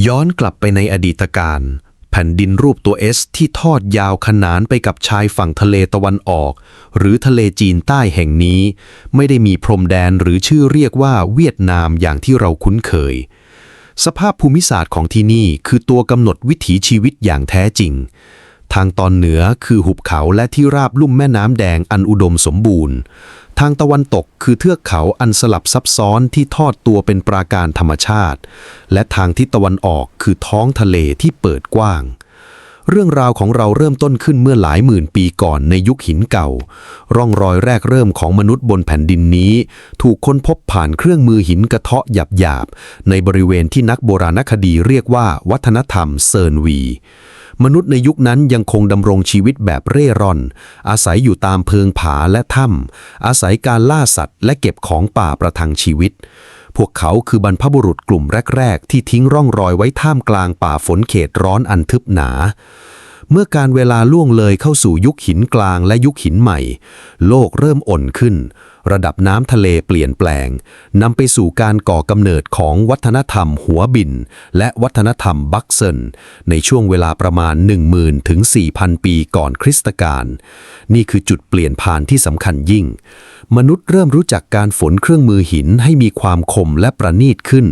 ย้อนกลับไปในอดีตการแผ่นดินรูปตัว S ที่ทอดยาวขนานไปกับชายฝั่งทะเลตะวันออกหรือทะเลจีนใต้แห่งนี้ไม่ได้มีพรมแดนหรือชื่อเรียกว่าเวียดนามอย่างที่เราคุ้นเคยสภาพภูมิศาสตร์ของที่นี่คือตัวกำหนดวิถีชีวิตอย่างแท้จริงทางตอนเหนือคือหุบเขาและที่ราบลุ่มแม่น้ำแดงอันอุดมสมบูรณ์ทางตะวันตกคือเทือกเขาอันสลับซับซ้อนที่ทอดตัวเป็นปราการธรรมชาติและทางทิศตะวันออกคือท้องทะเลที่เปิดกว้างเรื่องราวของเราเริ่มต้นขึ้นเมื่อหลายหมื่นปีก่อนในยุคหินเก่าร่องรอยแรกเริ่มของมนุษย์บนแผ่นดินนี้ถูกค้นพบผ่านเครื่องมือหินกระเทาะหยาบๆในบริเวณที่นักโบราณคดีเรียกว่าวัฒนธรรมเซิร์นวีมนุษย์ในยุคนั้นยังคงดำรงชีวิตแบบเร่ร่อนอาศัยอยู่ตามเพิงผาและถ้ำอาศัยการล่าสัตว์และเก็บของป่าประทังชีวิตพวกเขาคือบรรพบุรุษกลุ่มแรกๆที่ทิ้งร่องรอยไว้ท่ามกลางป่าฝนเขตร้อนอันทึบหนาเมื่อการเวลาล่วงเลยเข้าสู่ยุคหินกลางและยุคหินใหม่โลกเริ่มอ่อนขึ้นระดับน้ำทะเลเปลี่ยนแปลงนำไปสู่การก่อกำเนิดของวัฒนธรรมหัวบินและวัฒนธรรมบักเซินในช่วงเวลาประมาณ 10,000 ถึง 4,000 ปีก่อนคริสตกาลนี่คือจุดเปลี่ยนผ่านที่สำคัญยิ่งมนุษย์เริ่มรู้จักการฝนเครื่องมือหินให้มีความคมและประณีตขึ้น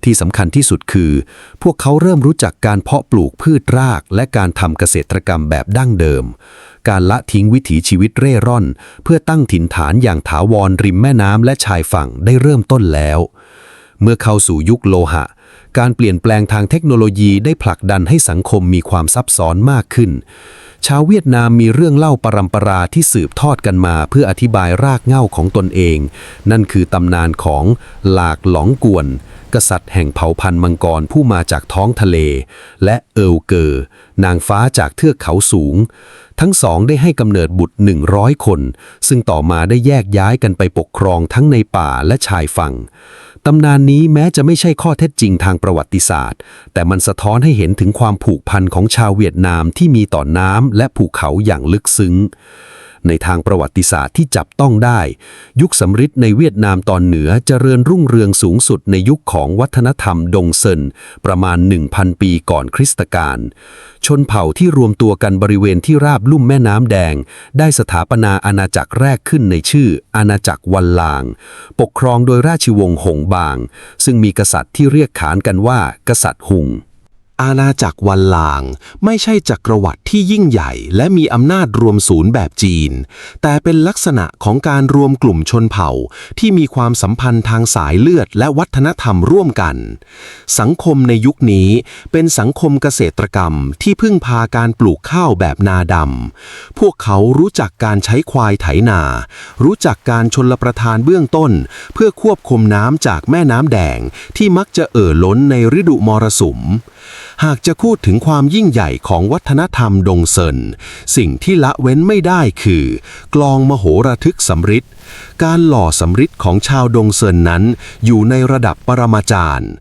ที่สำคัญที่สุดคือพวกเขาเริ่มรู้จักการเพาะปลูกพืชรากและการทำเกษตรกรรมแบบดั้งเดิมการละทิ้งวิถีชีวิตเร่ร่อนเพื่อตั้งถิ่นฐานอย่างถาวรริมแม่น้ำและชายฝั่งได้เริ่มต้นแล้วเมื่อเข้าสู่ยุคโลหะการเปลี่ยนแปลงทางเทคโนโลยีได้ผลักดันให้สังคมมีความซับซ้อนมากขึ้นชาวเวียดนามมีเรื่องเล่าปรัมปราที่สืบทอดกันมาเพื่ออธิบายรากเหง้าของตนเองนั่นคือตำนานของหลากหลองกวนกษัตริย์แห่งเผ่าพันธุ์มังกรผู้มาจากท้องทะเลและเอิลเกอร์นางฟ้าจากเทือกเขาสูงทั้งสองได้ให้กำเนิดบุตร100 คนซึ่งต่อมาได้แยกย้ายกันไปปกครองทั้งในป่าและชายฝั่งตำนานนี้แม้จะไม่ใช่ข้อเท็จจริงทางประวัติศาสตร์แต่มันสะท้อนให้เห็นถึงความผูกพันของชาวเวียดนามที่มีต่อน้ำและภูเขาอย่างลึกซึ้งในทางประวัติศาสตร์ที่จับต้องได้ยุคสำริดในเวียดนามตอนเหนือเจริญรุ่งเรืองสูงสุดในยุคของวัฒนธรรมดงเซินประมาณ 1,000 ปีก่อนคริสตกาลชนเผ่าที่รวมตัวกันบริเวณที่ราบลุ่มแม่น้ำแดงได้สถาปนาอาณาจักรแรกขึ้นในชื่ออาณาจักรวัลลางปกครองโดยราชวงศ์หงบางซึ่งมีกษัตริย์ที่เรียกขานกันว่ากษัตริย์หุงอาณาจักรวัลลางไม่ใช่จักรวรรดิที่ยิ่งใหญ่และมีอำนาจรวมศูนย์แบบจีนแต่เป็นลักษณะของการรวมกลุ่มชนเผ่าที่มีความสัมพันธ์ทางสายเลือดและวัฒนธรรมร่วมกันสังคมในยุคนี้เป็นสังคมเกษตรกรรมที่พึ่งพาการปลูกข้าวแบบนาดำพวกเขารู้จักการใช้ควายไถนารู้จักการชลประทานเบื้องต้นเพื่อควบคุมน้ำจากแม่น้ำแดงที่มักจะล้นในฤดูมรสุมหากจะพูดถึงความยิ่งใหญ่ของวัฒนธรรมดงเซินสิ่งที่ละเว้นไม่ได้คือกลองมโหระทึกสำริดการหล่อสำริดของชาวดงเซินนั้นอยู่ในระดับปรมาจารย์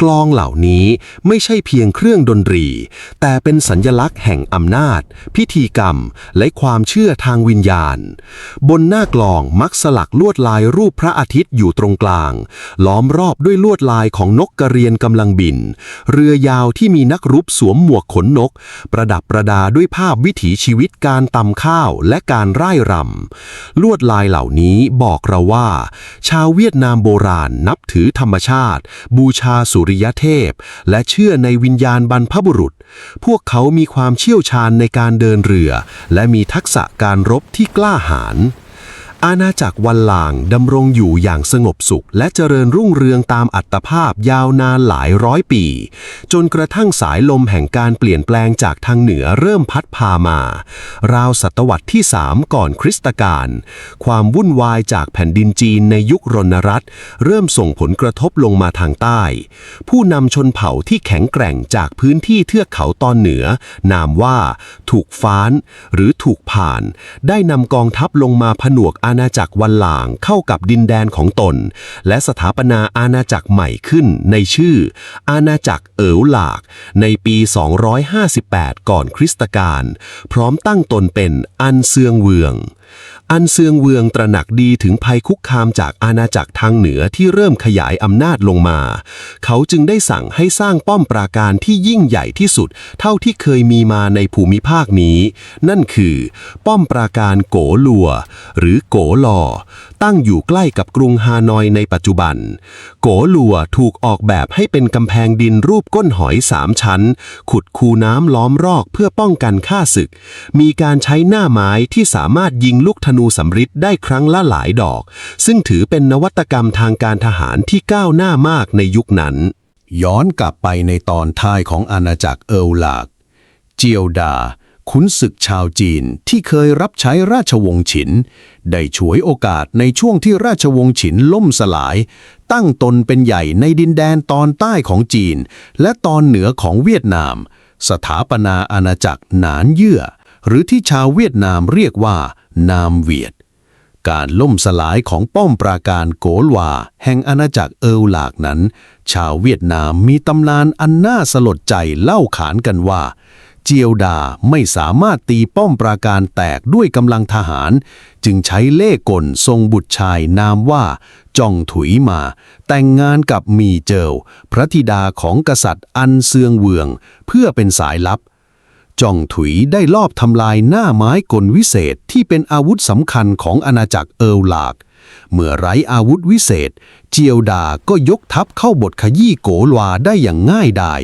กลองเหล่านี้ไม่ใช่เพียงเครื่องดนตรีแต่เป็นสัญลักษณ์แห่งอำนาจพิธีกรรมและความเชื่อทางวิญญาณบนหน้ากลองมักสลักลวดลายรูปพระอาทิตย์อยู่ตรงกลางล้อมรอบด้วยลวดลายของนกกระเรียนกำลังบินเรือยาวที่มีนักรบสวมหมวกขนนกประดับประดาด้วยภาพวิถีชีวิตการตำข้าวและการร่ายรำลวดลายเหล่านี้บอกเราว่าชาวเวียดนามโบราณนับถือธรรมชาติบูชาสุริยเทพและเชื่อในวิญญาณบรรพบุรุษพวกเขามีความเชี่ยวชาญในการเดินเรือและมีทักษะการรบที่กล้าหาญอาณาจักรวัลลางดำรงอยู่อย่างสงบสุขและเจริญรุ่งเรืองตามอัตภาพยาวนานหลายร้อยปีจนกระทั่งสายลมแห่งการเปลี่ยนแปลงจากทางเหนือเริ่มพัดพามาราวศตวรรษที่ 3 ก่อนคริสตกาลความวุ่นวายจากแผ่นดินจีนในยุครณรัตน์เริ่มส่งผลกระทบลงมาทางใต้ผู้นำชนเผ่าที่แข็งแกร่งจากพื้นที่เทือกเขาตอนเหนือนามว่าถูกฟ้านหรือถูกผ่านได้นำกองทัพลงมาผนวกอาณาจักรวัลลางเข้ากับดินแดนของตนและสถาปนาอาณาจักรใหม่ขึ้นในชื่ออาณาจักรเอ๋อหลากในปี 258 ก่อนคริสตกาลพร้อมตั้งตนเป็นอันเซียงเวือง อันเซียงเวืองตระหนักดีถึงภัยคุกคามจากอาณาจักรทางเหนือที่เริ่มขยายอำนาจลงมาเขาจึงได้สั่งให้สร้างป้อมปราการที่ยิ่งใหญ่ที่สุดเท่าที่เคยมีมาในภูมิภาคนี้นั่นคือป้อมปราการโกลัวหรือโกลอตั้งอยู่ใกล้กับกรุงฮานอยในปัจจุบันโกลัวถูกออกแบบให้เป็นกำแพงดินรูปก้นหอย3 ชั้นขุดคูน้ำล้อมรอกเพื่อป้องกันข้าศึกมีการใช้หน้าไม้ที่สามารถยิงลูกธนูสำริดได้ครั้งละหลายดอกซึ่งถือเป็นนวัตกรรมทางการทหารที่ก้าวหน้ามากในยุคนั้นย้อนกลับไปในตอนท้ายของอาณาจักรเอิลหลากเจียวดาขุนศึกชาวจีนที่เคยรับใช้ราชวงศ์ฉินได้ฉวยโอกาสในช่วงที่ราชวงศ์ฉินล่มสลายตั้งตนเป็นใหญ่ในดินแดนตอนใต้ของจีนและตอนเหนือของเวียดนามสถาปนาอาณาจักรหนานเยื่อหรือที่ชาวเวียดนามเรียกว่านามเวียดการล่มสลายของป้อมปราการโกลวาแห่งอาณาจักรเอิลหลากนั้นชาวเวียดนามมีตำนานอันน่าสลดใจเล่าขานกันว่าเจียวดาไม่สามารถตีป้อมปราการแตกด้วยกำลังทหารจึงใช้เล่ห์กลทรงบุตรชายนามว่าจองถุยมาแต่งงานกับมีเจิวพระธิดาของกษัตริย์อันเซียงเวืองเพื่อเป็นสายลับจองถุยได้ลอบทำลายหน้าไม้กลวิเศษที่เป็นอาวุธสำคัญของอาณาจักรเอิลหลากเมื่อไร้อาวุธวิเศษเจียวดาก็ยกทัพเข้าบทขยี้โกลวาได้อย่างง่ายดาย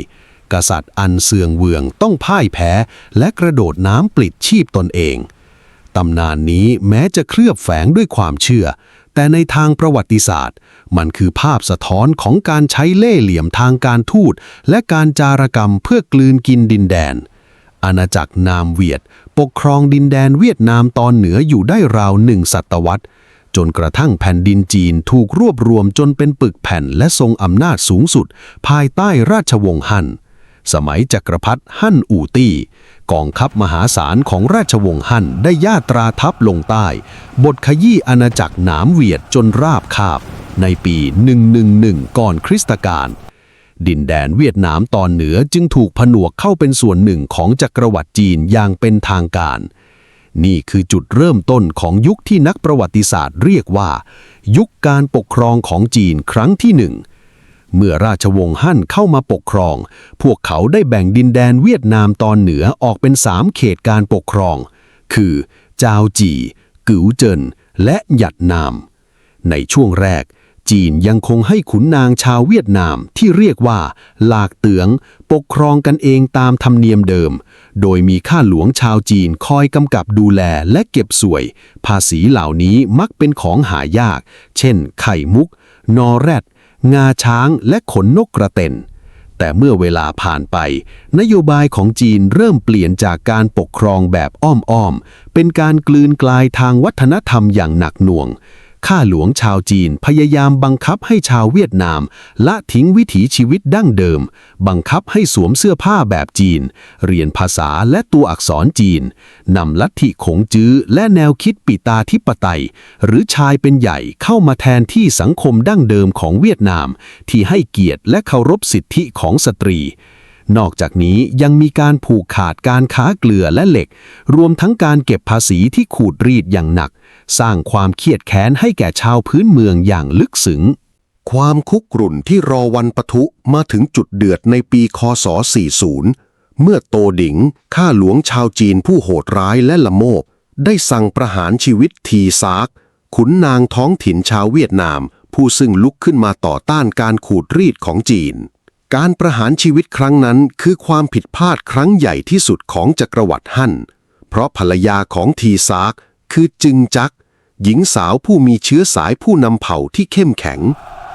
กษัตริย์อันเซียงเวืองต้องพ่ายแพ้และกระโดดน้ำปลิดชีพตนเองตำนานนี้แม้จะเคลือบแฝงด้วยความเชื่อแต่ในทางประวัติศาสตร์มันคือภาพสะท้อนของการใช้เล่ห์เหลี่ยมทางการทูตและการจารกรรมเพื่อกลืนกินดินแดนอาณาจักรนามเวียดปกครองดินแดนเวียดนามตอนเหนืออยู่ได้ราว1 ศตวรรษจนกระทั่งแผ่นดินจีนถูกรวบรวมจนเป็นปึกแผ่นและทรงอำนาจสูงสุดภายใต้ราชวงศ์ฮั่นสมัยจักรพรรดิฮั่นอู่ตี้กองทัพมหาศาลของราชวงศ์ฮั่นได้ย่าตราทัพลงใต้บทขยี้อาณาจักรหนามเวียดจนราบคาบในปี 111 ก่อนคริสตกาลดินแดนเวียดนามตอนเหนือจึงถูกผนวกเข้าเป็นส่วนหนึ่งของจักรวรรดิจีนอย่างเป็นทางการนี่คือจุดเริ่มต้นของยุคที่นักประวัติศาสตร์เรียกว่ายุคการปกครองของจีนครั้งที่ 1เมื่อราชวงศ์ฮั่นเข้ามาปกครองพวกเขาได้แบ่งดินแดนเวียดนามตอนเหนือออกเป็น3 เขตการปกครองคือจาวจีกึ๋วเจินและหยัดนามในช่วงแรกจีนยังคงให้ขุนนางชาวเวียดนามที่เรียกว่าหลากเตืองปกครองกันเองตามธรรมเนียมเดิมโดยมีข้าหลวงชาวจีนคอยกำกับดูแลและเก็บสวยภาษีเหล่านี้มักเป็นของหายากเช่นไข่มุกนอแรดงาช้างและขนนกกระเต็นแต่เมื่อเวลาผ่านไปนโยบายของจีนเริ่มเปลี่ยนจากการปกครองแบบอ้อมๆเป็นการกลืนกลายทางวัฒนธรรมอย่างหนักหน่วงข้าหลวงชาวจีนพยายามบังคับให้ชาวเวียดนามละทิ้งวิถีชีวิตดั้งเดิมบังคับให้สวมเสื้อผ้าแบบจีนเรียนภาษาและตัวอักษรจีนนำลัทธิขงจื้อและแนวคิดปิตาธิปไตยหรือชายเป็นใหญ่เข้ามาแทนที่สังคมดั้งเดิมของเวียดนามที่ให้เกียรติและเคารพสิทธิของสตรีนอกจากนี้ยังมีการผูกขาดการค้าเกลือและเหล็กรวมทั้งการเก็บภาษีที่ขูดรีดอย่างหนักสร้างความเครียดแค้นให้แก่ชาวพื้นเมืองอย่างลึกซึ้งความคุกรุ่นที่รอวันปะทุมาถึงจุดเดือดในปีคศ 40 เมื่อโตดิงข้าหลวงชาวจีนผู้โหดร้ายและละโมบได้สั่งประหารชีวิตทีซากขุนนางท้องถิ่นชาวเวียดนามผู้ซึ่งลุกขึ้นมาต่อต้านการขูดรีดของจีนการประหารชีวิตครั้งนั้นคือความผิดพลาดครั้งใหญ่ที่สุดของจักรวรรดิฮั่นเพราะภรรยาของทีซากคือจึงจักหญิงสาวผู้มีเชื้อสายผู้นำเผ่าที่เข้มแข็ง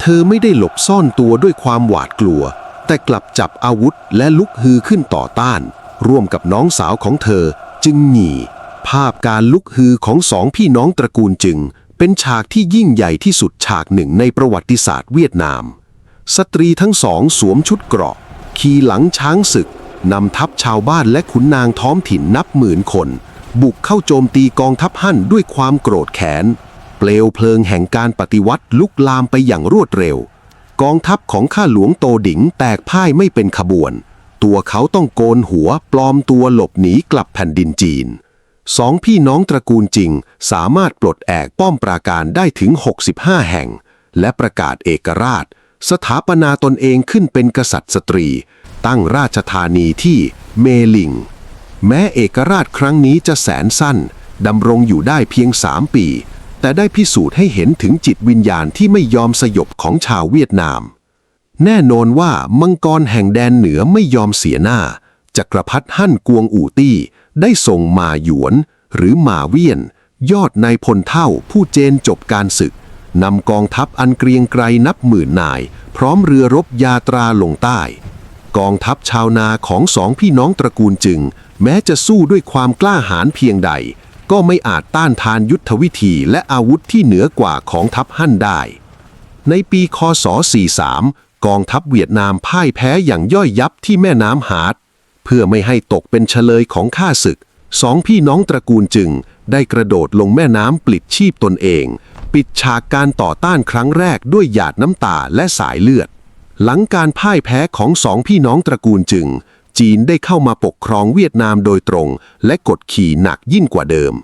เธอไม่ได้หลบซ่อนตัวด้วยความหวาดกลัวแต่กลับจับอาวุธและลุกฮือขึ้นต่อต้านร่วมกับน้องสาวของเธอจึงหยี่ภาพการลุกฮือของ2 พี่น้องตระกูลจึงเป็นฉากที่ยิ่งใหญ่ที่สุดฉากหนึ่งในประวัติศาสตร์เวียดนามสตรีทั้งสองสวมชุดเกราะขี่หลังช้างศึกนำทัพชาวบ้านและขุนนางท้องถิ่นนับหมื่นคนบุกเข้าโจมตีกองทัพฮั่นด้วยความโกรธแค้นเปลวเพลิงแห่งการปฏิวัติลุกลามไปอย่างรวดเร็วกองทัพของข้าหลวงโตดิงแตกพ่ายไม่เป็นขบวนตัวเขาต้องโกนหัวปลอมตัวหลบหนีกลับแผ่นดินจีน สองพี่น้องตระกูลจิงสามารถปลดแอกป้อมปราการได้ถึง 65 แห่ง และประกาศเอกราช สถาปนาตนเองขึ้นเป็นกษัตริย์สตรี ตั้งราชธานีที่เมลิง แม้เอกราชครั้งนี้จะแสนสั้นดำรงอยู่ได้เพียง3 ปี แต่ได้พิสูจน์ให้เห็นถึงจิตวิญญาณที่ไม่ยอมสยบของชาวเวียดนาม แน่นอนว่ามังกรแห่งแดนเหนือไม่ยอมเสียหน้าจักรพรรดิฮั่นกวงอู่ตี้ได้ส่งมาหยวนหรือมาเวียนยอดนายพลเท่าผู้เจนจบการศึกนำกองทัพอันเกรียงไกรนับหมื่นนายพร้อมเรือรบยาตราลงใต้กองทัพชาวนาของสองพี่น้องตระกูลจึงแม้จะสู้ด้วยความกล้าหาญเพียงใดก็ไม่อาจต้านทานยุทธวิธีและอาวุธที่เหนือกว่าของทัพฮั่นได้ในปีคศ43กองทัพเวียดนามพ่ายแพ้อย่างย่อยยับที่แม่น้ำฮาร์ดเพื่อไม่ให้ตกเป็นเฉลยของข้าศึกสองพี่น้องตระกูลจึงได้กระโดดลงแม่น้ำปลิดชีพตนเองปิดฉากการต่อต้านครั้งแรกด้วยหยาดน้ำตาและสายเลือดหลังการพ่ายแพ้ของสองพี่น้องตระกูลจึงจีนได้เข้ามาปกครองเวียดนามโดยตรงและกดขี่หนักยิ่งกว่าเดิม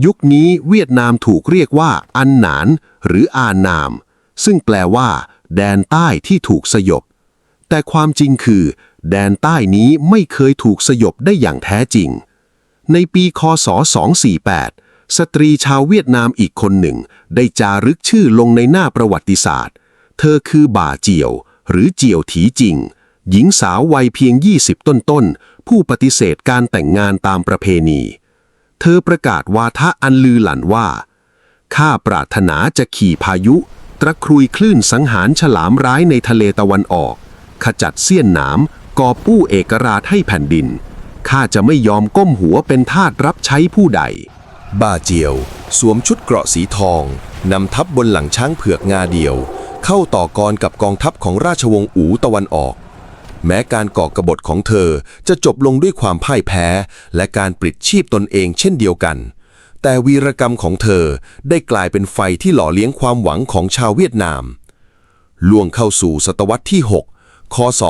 ยุคนี้เวียดนามถูกเรียกว่าอันหนานหรืออานามซึ่งแปลว่าแดนใต้ที่ถูกสยบแต่ความจริงคือแดนใต้นี้ไม่เคยถูกสยบได้อย่างแท้จริงในปีคศ248สตรีชาวเวียดนามอีกคนหนึ่งได้จารึกชื่อลงในหน้าประวัติศาสตร์เธอคือบ่าเจียวหรือเจียวถีจิงหญิงสาววัยเพียง20ต้นๆผู้ปฏิเสธการแต่งงานตามประเพณีเธอประกาศวาทะอันลือหลั่นว่าข้าปรารถนาจะขี่พายุตะครุยคลื่นสังหารฉลามร้ายในทะเลตะวันออกขจัดเสี้ยนหนามก่อปู้เอกราชให้แผ่นดินข้าจะไม่ยอมก้มหัวเป็นทาสรับใช้ผู้ใดบ่าเจียวสวมชุดเกราะสีทองนำทัพบนหลังช้างเผือกงาเดียวเข้าต่อกรกับกองทัพของราชวงศ์อู่ตะวันออกแม้การก่อกบฏของเธอจะจบลงด้วยความพ่ายแพ้และการปลิดชีพตนเองเช่นเดียวกันแต่วีรกรรมของเธอได้กลายเป็นไฟที่หล่อเลี้ยงความหวังของชาวเวียดนามล่วงเข้าสู่ศตวรรษที่6คศ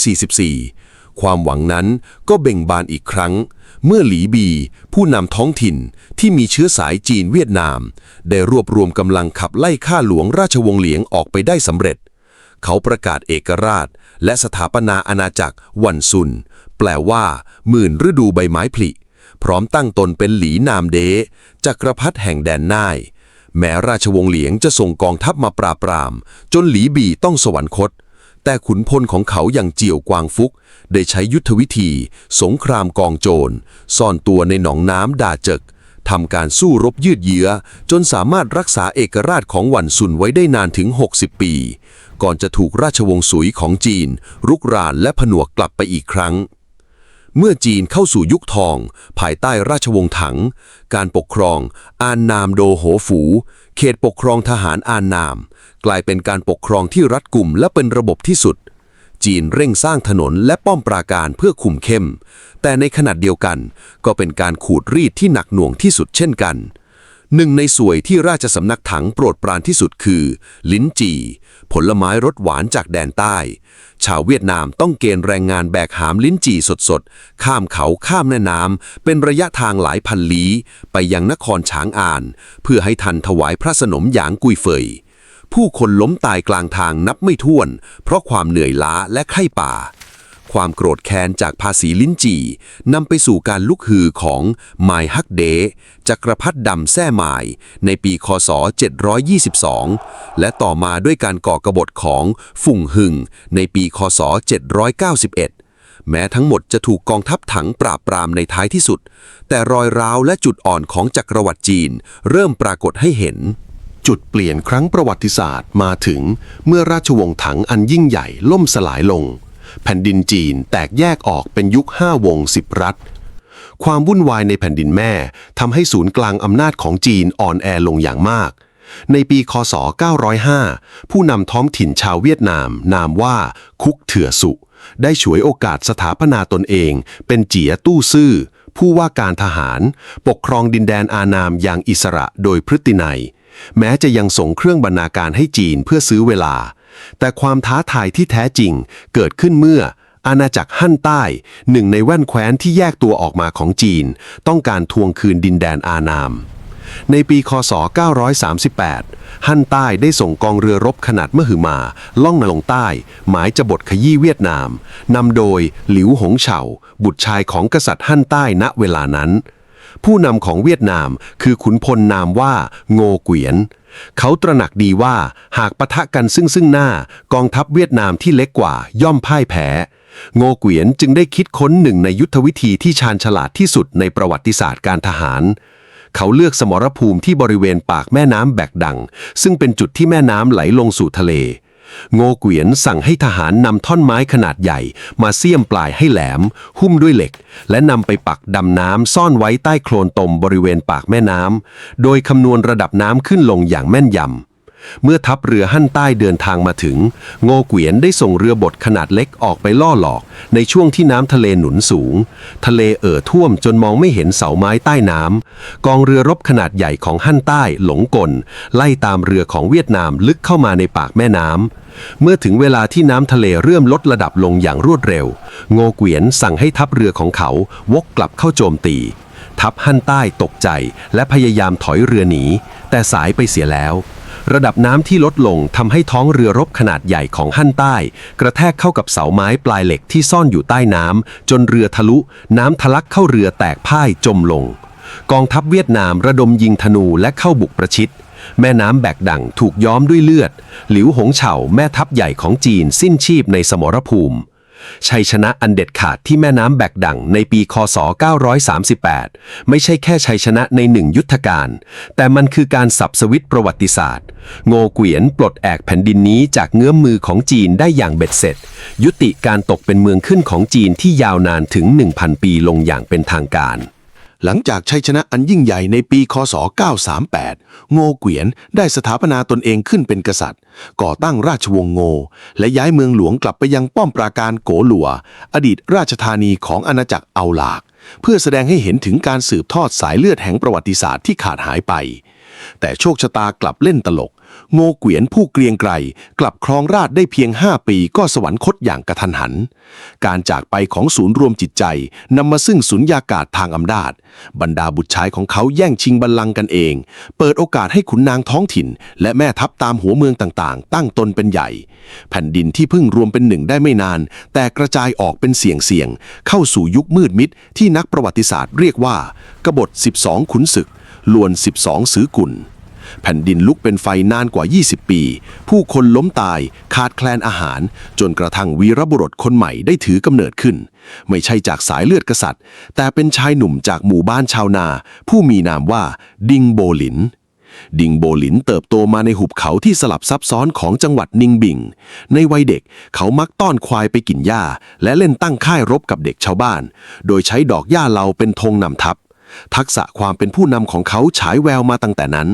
544ความหวังนั้นก็เบ่งบานอีกครั้งเมื่อหลีบีผู้นำท้องถิ่นที่มีเชื้อสายจีนเวียดนามได้รวบรวมกำลังขับไล่ข้าหลวงราชวงศ์เหลียงออกไปได้สำเร็จเขาประกาศเอกราชและสถาปนาอาณาจักรวันซุนแปลว่าหมื่นฤดูใบไม้ผลิพร้อมตั้งตนเป็นหลีนามเดจักรพรรดิแห่งแดนน่ายแม้ราชวงศ์เหลียงจะส่งกองทัพมาปราบปรามจนหลีบีต้องสวรรคตแต่ขุนพลของเขาอย่างเจียวกวางฟุกได้ใช้ยุทธวิธีสงครามกองโจรซ่อนตัวในหนองน้ำดาเจิกทำการสู้รบยืดเยื้อจนสามารถรักษาเอกราชของหวันซุนไว้ได้นานถึง60 ปีก่อนจะถูกราชวงศ์สุยของจีนรุกรานและผนวกกลับไปอีกครั้งเมื่อจีนเข้าสู่ยุคทองภายใต้ราชวงศ์ถังการปกครองอานนามโดโหฝูเขตปกครองทหารอานนามกลายเป็นการปกครองที่รัดกุมและเป็นระบบที่สุดจีนเร่งสร้างถนนและป้อมปราการเพื่อคุมเข้มแต่ในขณะเดียวกันก็เป็นการขูดรีดที่หนักหน่วงที่สุดเช่นกันหนึ่งในสวยที่ราชสำนักถังโปรดปรานที่สุดคือลิ้นจี่ผลไม้รสหวานจากแดนใต้ชาวเวียดนามต้องเกณฑ์แรงงานแบกหามลิ้นจี่สดๆข้ามเขาข้ามแม่น้ำเป็นระยะทางหลายพันลี้ไปยังนครฉางอานเพื่อให้ทันถวายพระสนมหยางกุยเฟยผู้คนล้มตายกลางทางนับไม่ถ้วนเพราะความเหนื่อยล้าและไข้ป่าความโกรธแค้นจากภาษีลิ้นจี่นำไปสู่การลุกฮือของหมายฮักเดจักรพรรดิดำแซ่หมายในปีคศ722และต่อมาด้วยการก่อกบฏของฝุ่งหึงในปีคศ791แม้ทั้งหมดจะถูกกองทัพถังปราบปรามในท้ายที่สุดแต่รอยร้าวและจุดอ่อนของจักรวรรดิจีนเริ่มปรากฏให้เห็นจุดเปลี่ยนครั้งประวัติศาสตร์มาถึงเมื่อราชวงศ์ถังอันยิ่งใหญ่ล่มสลายลงแผ่นดินจีนแตกแยกออกเป็นยุค5 วง 10 รัฐความวุ่นวายในแผ่นดินแม่ทำให้ศูนย์กลางอำนาจของจีนอ่อนแอลงอย่างมากในปีคศ905ผู้นำท้องถิ่นชาวเวียดนามนามว่าคุกเถื่อสุได้ฉวยโอกาสสถาปนาตนเองเป็นเจี๋ยตู้ซื่อผู้ว่าการทหารปกครองดินแดนอานามอย่างอิสระโดยพฤตินัยแม้จะยังส่งเครื่องบรรณาการให้จีนเพื่อซื้อเวลาแต่ความท้าทายที่แท้จริงเกิดขึ้นเมื่อ อาณาจักรฮั่นใต้หนึ่งในแว่นแคว้นที่แยกตัวออกมาของจีนต้องการทวงคืนดินแดนอานาม ในปีคศ 938 ฮั่นใต้ได้ส่งกองเรือรบขนาดมหึมาล่องลงใต้ หมายจะบดขยี้เวียดนามนำโดยหลิวหงเฉาบุตรชายของกษัตริย์ฮั่นใต้ณเวลานั้น ผู้นำของเวียดนามคือขุนพลนามว่าโงเกวียนเขาตระหนักดีว่าหากปะทะกันซึ่งหน้ากองทัพเวียดนามที่เล็กกว่าย่อมพ่ายแพ้โงเกวียนจึงได้คิดค้นหนึ่งในยุทธวิธีที่ชาญฉลาดที่สุดในประวัติศาสตร์การทหารเขาเลือกสมรภูมิที่บริเวณปากแม่น้ำแบกดังซึ่งเป็นจุดที่แม่น้ำไหลลงสู่ทะเลโงเกวียนสั่งให้ทหารนำท่อนไม้ขนาดใหญ่มาเสี้ยมปลายให้แหลมหุ้มด้วยเหล็กและนำไปปักดำน้ำซ่อนไว้ใต้โคลนตมบริเวณปากแม่น้ำโดยคำนวณระดับน้ำขึ้นลงอย่างแม่นยำเมื่อทัพเรือฮั่นใต้เดินทางมาถึงโงเกวียนได้ส่งเรือบดขนาดเล็กออกไปล่อหลอกในช่วงที่น้ำทะเลหนุนสูงทะเลท่วมจนมองไม่เห็นเสาไม้ใต้น้ำกองเรือรบขนาดใหญ่ของฮั่นใต้หลงกลไล่ตามเรือของเวียดนามลึกเข้ามาในปากแม่น้ำเมื่อถึงเวลาที่น้ำทะเลเริ่มลดระดับลงอย่างรวดเร็วโงเกวียนสั่งให้ทัพเรือของเขาวกกลับเข้าโจมตีทัพฮั่นใต้ตกใจและพยายามถอยเรือหนีแต่สายไปเสียแล้วระดับน้ำที่ลดลงทำให้ท้องเรือรบขนาดใหญ่ของฮั่นใต้กระแทกเข้ากับเสาไม้ปลายเหล็กที่ซ่อนอยู่ใต้น้ำจนเรือทะลุน้ำทะลักเข้าเรือแตกพ่ายจมลงกองทัพเวียดนามระดมยิงธนูและเข้าบุกประชิดแม่น้ำแบกดั่งถูกย้อมด้วยเลือดหลิวหงเฉาแม่ทัพใหญ่ของจีนสิ้นชีพในสมรภูมิชัยชนะอันเด็ดขาดที่แม่น้ำแบกดั่งในปีคศ 938 ไม่ใช่แค่ชัยชนะในหนึ่งยุทธการแต่มันคือการสับสวิตช์ประวัติศาสตร์โงเกวียนปลดแอกแผ่นดินนี้จากเงื้อมมือของจีนได้อย่างเบ็ดเสร็จยุติการตกเป็นเมืองขึ้นของจีนที่ยาวนานถึง 1,000 ปีลงอย่างเป็นทางการหลังจากชัยชนะอันยิ่งใหญ่ในปีคศ 938 โงเกวียนได้สถาปนาตนเองขึ้นเป็นกษัตริย์ก่อตั้งราชวงศ์โงและย้ายเมืองหลวงกลับไปยังป้อมปราการโกหลัวอดีตราชธานีของอาณาจักรเอาหลากเพื่อแสดงให้เห็นถึงการสืบทอดสายเลือดแห่งประวัติศาสตร์ที่ขาดหายไปแต่โชคชะตากลับเล่นตลกโงเกวียนผู้เกรียงไกรกลับครองราชย์ได้เพียง5 ปีก็สวรรคตอย่างกระทันหันการจากไปของศูนย์รวมจิตใจนำมาซึ่งสุญญากาศทางอำนาจบรรดาบุตรชายของเขาแย่งชิงบัลลังก์กันเองเปิดโอกาสให้ขุนนางท้องถิ่นและแม่ทัพตามหัวเมืองต่างๆตั้งตนเป็นใหญ่แผ่นดินที่เพิ่งรวมเป็นหนึ่งได้ไม่นานแต่กระจายออกเป็นเสี่ยงเข้าสู่ยุคมืดมิดที่นักประวัติศาสตร์เรียกว่ากบฏ12 ขุนศึกลวน12 ซื้อกุลแผ่นดินลุกเป็นไฟนานกว่า20 ปีผู้คนล้มตายขาดแคลนอาหารจนกระทั่งวีรบุรุษคนใหม่ได้ถือกำเนิดขึ้นไม่ใช่จากสายเลือดกษัตริย์แต่เป็นชายหนุ่มจากหมู่บ้านชาวนาผู้มีนามว่าดิงโบหลินดิงโบหลินเติบโตมาในหุบเขาที่สลับซับซ้อนของจังหวัดนิงบิงในวัยเด็กเขามักต้อนควายไปกินหญ้าและเล่นตั้งค่ายรบกับเด็กชาวบ้านโดยใช้ดอกหญ้าเหลาเป็นธงนำทัพทักษะความเป็นผู้นำของเขาฉายแววมาตั้งแต่นั้น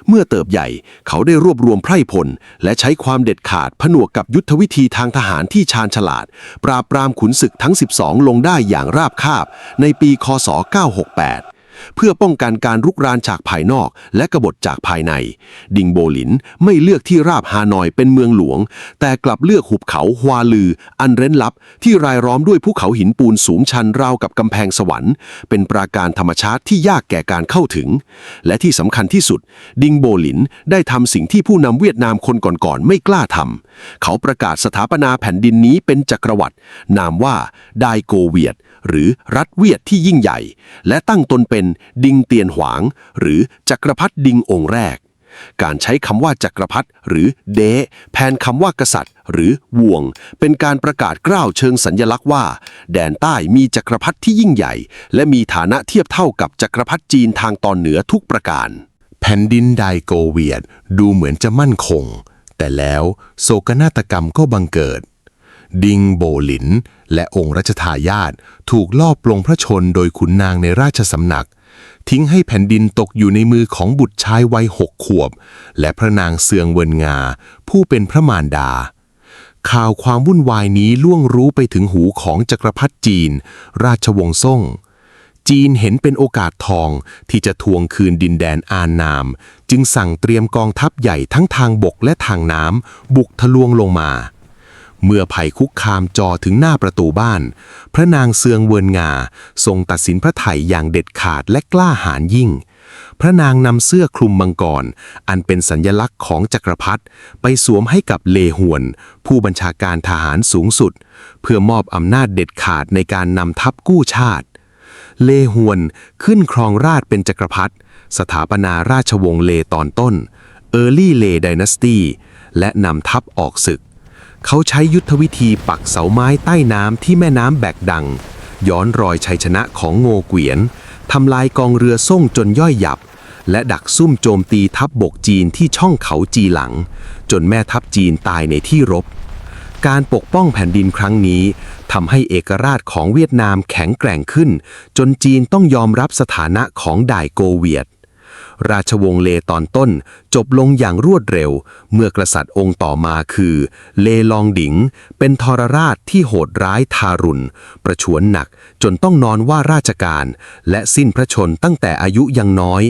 เมื่อเติบใหญ่เขาได้รวบรวมไพร่พลและใช้ความเด็ดขาดผนวกกับยุทธวิธีทางทหารที่ชาญฉลาดปราบปรามขุนศึกทั้ง12ลงได้อย่างราบคาบในปีคศ 968เพื่อป้องกันการรุกรานจากภายนอกและกบฏจากภายในดิงโบหลินไม่เลือกที่ราบฮานอยเป็นเมืองหลวงแต่กลับเลือกหุบเขาฮวาลืออันเร้นลับที่รายล้อมด้วยภูเขาหินปูนสูงชันราวกับกำแพงสวรรค์เป็นปราการธรรมชาติที่ยากแก่การเข้าถึงและที่สำคัญที่สุดดิงโบหลินได้ทำสิ่งที่ผู้นำเวียดนามคนก่อนๆไม่กล้าทำเขาประกาศสถาปนาแผ่นดินนี้เป็นจักรวรรดินามว่าไดโกเวียดหรือรัฐเวียดที่ยิ่งใหญ่และตั้งตนเป็นดิงเตียนหวางหรือจักรพรรดิดิงองค์แรกการใช้คำว่าจักรพรรดิหรือเดแทนคำว่ากษัตริย์หรือวงเป็นการประกาศกล้าวเชิงสัญลักษณ์ว่าแดนใต้มีจักรพรรดิที่ยิ่งใหญ่และมีฐานะเทียบเท่ากับจักรพรรดิจีนทางตอนเหนือทุกประการแผ่นดินไดโกเวียดดูเหมือนจะมั่นคงแต่แล้วโศกนาฏกรรมก็บังเกิดดิงโบหลินและองค์รัชทายาทถูกลอบปลงพระชนโดยขุนนางในราชสำนักทิ้งให้แผ่นดินตกอยู่ในมือของบุตรชายวัย6 ขวบและพระนางเสืองเวินงาผู้เป็นพระมารดาข่าวความวุ่นวายนี้ล่วงรู้ไปถึงหูของจักรพรรดิจีนราชวงศ์ซ่งจีนเห็นเป็นโอกาสทองที่จะทวงคืนดินแดนอานนามจึงสั่งเตรียมกองทัพใหญ่ทั้งทางบกและทางน้ำบุกทะลวงลงมา เมื่อภัยคุกคามจอถึงหน้าประตูบ้านพระนางเซืองเวินงาทรงตัดสินพระไถ่อย่างเด็ดขาดและกล้าหาญยิ่งพระนางนำเสื้อคลุมมังกรอันเป็นสัญลักษณ์ของจักรพรรดิไปสวมให้กับเลหวนผู้บัญชาการทหารสูงสุดเพื่อมอบอำนาจเด็ดขาดในการนำทัพกู้ชาติเลหวนขึ้นครองราชย์เป็นจักรพรรดิสถาปนาราชวงศ์เลตอนต้น Early Lê Dynasty และนำทัพออกศึกเขาใช้ยุทธวิธีปักเสาไม้ใต้น้ำที่แม่น้ำแบกดังย้อนรอยชัยชนะของโงเกวียนทำลายกองเรือส่งจนย่อยยับและดักซุ่มโจมตีทัพบบกจีนที่ช่องเขาจีหลังจนแม่ทัพจีนตายในที่รบการปกป้องแผ่นดินครั้งนี้ทำให้เอกราชของเวียดนามแข็งแกร่งขึ้นจนจีนต้องยอมรับสถานะของด่ายโกเวียดราชวงศ์เลตอนต้นจบลงอย่างรวดเร็วเมื่อกษัตริย์องค์ต่อมาคือเลลองดิงเป็นทรราชที่โหดร้ายทารุณประชวรหนักจนต้องนอนว่าราชการและสิ้นพระชนม์ตั้งแต่อายุยังน้อย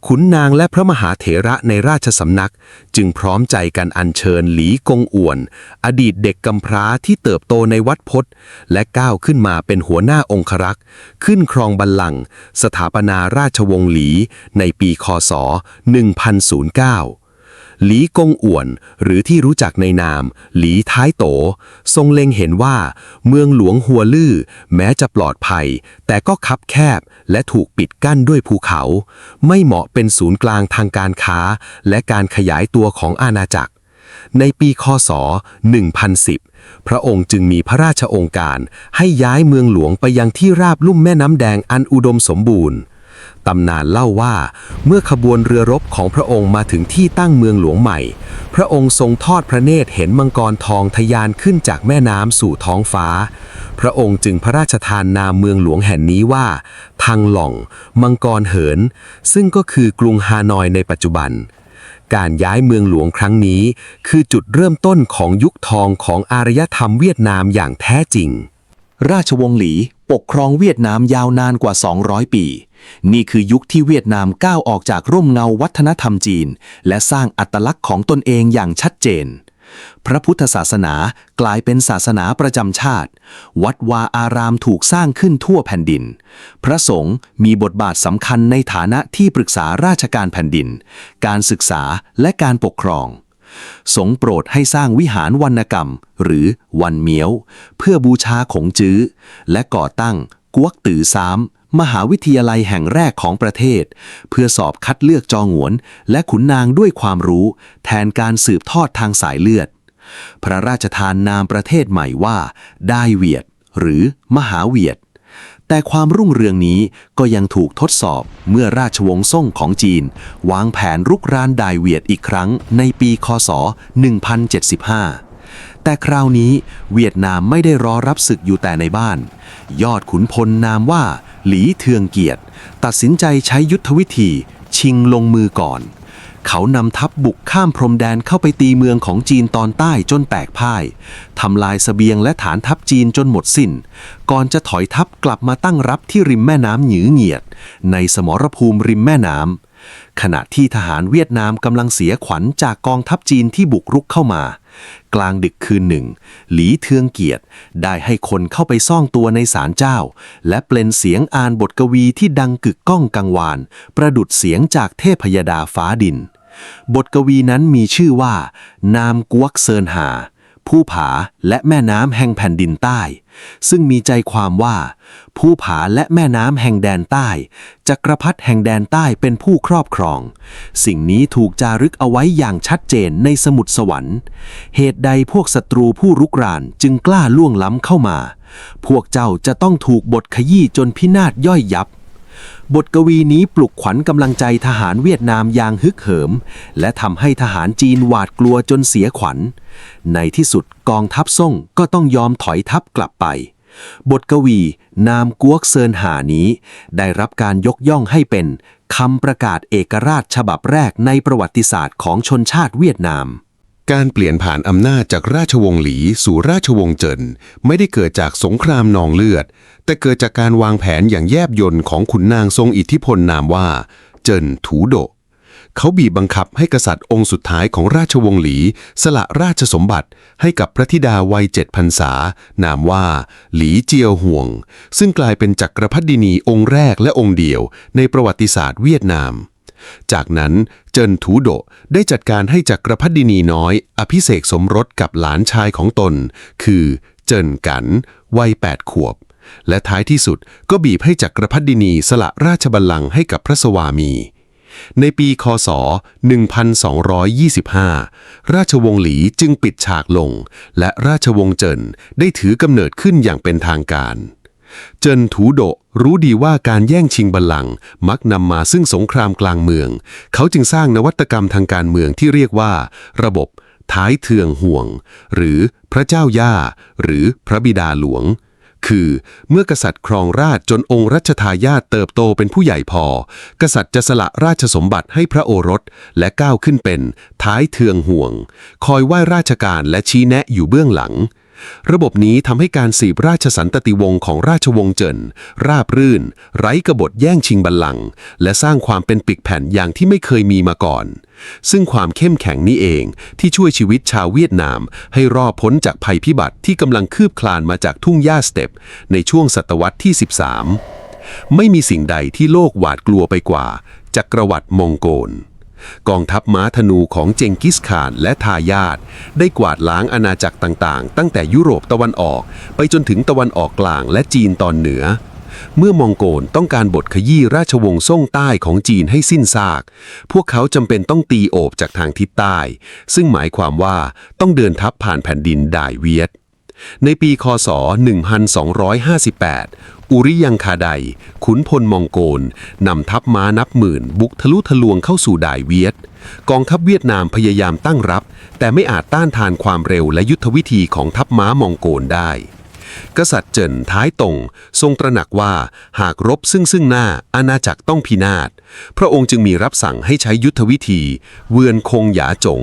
ขุนนางและพระมหาเถระในราชสำนักจึงพร้อมใจกันอัญเชิญหลีกงอ่วนอดีตเด็กกำพร้าที่เติบโตในวัดพจน์และก้าวขึ้นมาเป็นหัวหน้าองครักษ์ขึ้นครองบัลลังก์สถาปนาราชวงศ์หลีในปีค.ศ. 1009หลีกงอ่วนหรือที่รู้จักในนามหลีท้ายโตทรงเล็งเห็นว่าเมืองหลวงฮัวลื่อแม้จะปลอดภัยแต่ก็คับแคบและถูกปิดกั้นด้วยภูเขาไม่เหมาะเป็นศูนย์กลางทางการค้าและการขยายตัวของอาณาจักรในปีค.ศ. 1010พระองค์จึงมีพระราชโองการให้ย้ายเมืองหลวงไปยังที่ราบลุ่มแม่น้ำแดงอันอุดมสมบูรณ์ตำนานเล่าว่าเมื่อขบวนเรือรบของพระองค์มาถึงที่ตั้งเมืองหลวงใหม่พระองค์ทรงทอดพระเนตรเห็นมังกรทองทะยานขึ้นจากแม่น้ำสู่ท้องฟ้าพระองค์จึงพระราชทานนามเมืองหลวงแห่งนี้ว่าทังหล่องมังกรเหินซึ่งก็คือกรุงฮานอยในปัจจุบันการย้ายเมืองหลวงครั้งนี้คือจุดเริ่มต้นของยุคทองของอารยธรรมเวียดนามอย่างแท้จริงราชวงศ์หลีปกครองเวียดนามยาวนานกว่า200 ปีนี่คือยุคที่เวียดนามก้าวออกจากร่มเงาวัฒนธรรมจีนและสร้างอัตลักษณ์ของตนเองอย่างชัดเจนพระพุทธศาสนากลายเป็นศาสนาประจำชาติวัดวาอารามถูกสร้างขึ้นทั่วแผ่นดินพระสงฆ์มีบทบาทสำคัญในฐานะที่ปรึกษาราชการแผ่นดินการศึกษาและการปกครองสงฆ์โปรดให้สร้างวิหารวรรณกรรมหรือวันเมียวเพื่อบูชาขงจื้อและก่อตั้งก๊วกตือซามมหาวิทยาลัยแห่งแรกของประเทศเพื่อสอบคัดเลือกจองหวนและขุนนางด้วยความรู้แทนการสืบทอดทางสายเลือดพระราชทานนามประเทศใหม่ว่าได้เวียดหรือมหาเวียดแต่ความรุ่งเรืองนี้ก็ยังถูกทดสอบเมื่อราชวงศ์ซ่งของจีนวางแผนรุกรานไดเวียดอีกครั้งในปีค.ศ. 1075แต่คราวนี้เวียดนามไม่ได้รอรับศึกอยู่แต่ในบ้านยอดขุนพลนามว่าหลีเทืองเกียรติตัดสินใจใช้ยุทธวิธีชิงลงมือก่อนเขานำทัพบุกข้ามพรมแดนเข้าไปตีเมืองของจีนตอนใต้จนแตกพ่ายทำลายเสบียงและฐานทัพจีนจนหมดสิ้นก่อนจะถอยทัพกลับมาตั้งรับที่ริมแม่น้ำหยือเหงียดในสมรภูมิริมแม่น้ำขณะที่ทหารเวียดนามกำลังเสียขวัญจากกองทัพจีนที่บุกรุกเข้ามากลางดึกคืนหนึ่งหลีเทืองเกียรติได้ให้คนเข้าไปซ่องตัวในศาลเจ้าและเปล่งเสียงอ่านบทกวีที่ดังกึกก้องกังวานประดุจเสียงจากเทพยดาฟ้าดินบทกวีนั้นมีชื่อว่านามก๊วกเซินหาภูผาและแม่น้ำแห่งแผ่นดินใต้ซึ่งมีใจความว่าภูผาและแม่น้ำแห่งแดนใต้จักรพรรดิแห่งแดนใต้เป็นผู้ครอบครองสิ่งนี้ถูกจารึกเอาไว้อย่างชัดเจนในสมุดสวรรค์เหตุใดพวกศัตรูผู้รุกรานจึงกล้าล่วงล้ำเข้ามาพวกเจ้าจะต้องถูกบทขยี้จนพินาศย่อยยับบทกวีนี้ปลุกขวัญกำลังใจทหารเวียดนามอย่างฮึกเหิมและทำให้ทหารจีนหวาดกลัวจนเสียขวัญในที่สุดกองทัพซ่งก็ต้องยอมถอยทัพกลับไปบทกวีนามก๊วกเซินหานี้ได้รับการยกย่องให้เป็นคำประกาศเอกราชฉบับแรกในประวัติศาสตร์ของชนชาติเวียดนามการเปลี่ยนผ่านอำนาจจากราชวงศ์หลีสู่ราชวงศ์เจินไม่ได้เกิดจากสงครามนองเลือดแต่เกิดจากการวางแผนอย่างแยบยลของขุนนางทรงอิทธิพลนามว่าเจินถูโด เขาบีบบังคับให้กษัตริย์องค์สุดท้ายของราชวงศ์หลีสละราชสมบัติให้กับพระธิดาวัย7 พรรษานามว่าหลีเจียวห่วงซึ่งกลายเป็นจักรพรรดินีองค์แรกและองค์เดียวในประวัติศาสตร์เวียดนามจากนั้นเจินถูโดได้จัดการให้จักรพรรดินีน้อยอภิเษกสมรสกับหลานชายของตนคือเจินกันวัย8 ขวบและท้ายที่สุดก็บีบให้จักรพรรดินีสละราชบัลลังก์ให้กับพระสวามีในปีคศ 1225 ราชวงศ์หลีจึงปิดฉากลงและราชวงศ์เจินได้ถือกำเนิดขึ้นอย่างเป็นทางการเจินถูโดรู้ดีว่าการแย่งชิงบัลลังก์มักนำมาซึ่งสงครามกลางเมืองเขาจึงสร้างนวัตกรรมทางการเมืองที่เรียกว่าระบบท้ายเทืองห่วงหรือพระเจ้าย่าหรือพระบิดาหลวงคือเมื่อกษัตริย์ครองราชย์จนองค์รัชทายาทเติบโตเป็นผู้ใหญ่พอกษัตริย์จะสละราชสมบัติให้พระโอรสและก้าวขึ้นเป็นท้ายเทืองห่วงคอยไหว้ราชการและชี้แนะอยู่เบื้องหลังระบบนี้ทำให้การสืบราชสันตติวงศ์ของราชวงศ์เจินราบรื่นไร้กบฏแย่งชิงบัลลังก์และสร้างความเป็นปึกแผ่นอย่างที่ไม่เคยมีมาก่อนซึ่งความเข้มแข็งนี้เองที่ช่วยชีวิตชาวเวียดนามให้รอดพ้นจากภัยพิบัติที่กำลังคืบคลานมาจากทุ่งหญ้าสเต็ปในช่วงศตวรรษที่ 13ไม่มีสิ่งใดที่โลกหวาดกลัวไปกว่าจักรวรรดิมองโกลกองทัพม้าธนูของเจงกิสข่านและทายาทได้กวาดล้างอาณาจักรต่างๆตั้งแต่ยุโรปตะวันออกไปจนถึงตะวันออกกลางและจีนตอนเหนือเมื่อมองโกลต้องการบดขยี้ราชวงศ์ซ่งใต้ของจีนให้สิ้นซากพวกเขาจำเป็นต้องตีโอบจากทางทิศใต้ซึ่งหมายความว่าต้องเดินทัพผ่านแผ่นดินด่ายเวียดในปีคศ 1258 อุริยังคาไดขุนพลมองโกลนำทัพม้านับหมื่นบุกทะลุทะลวงเข้าสู่ด่ายเวียดกองทัพเวียดนามพยายามตั้งรับแต่ไม่อาจต้านทานความเร็วและยุทธวิธีของทัพม้ามองโกลได้กษัตริย์เจินท้ายตรงทรงตระหนักว่าหากรบซึ่งหน้าอาณาจักรต้องพินาศพระองค์จึงมีรับสั่งให้ใช้ยุทธวิธีเวือนคงหยาจง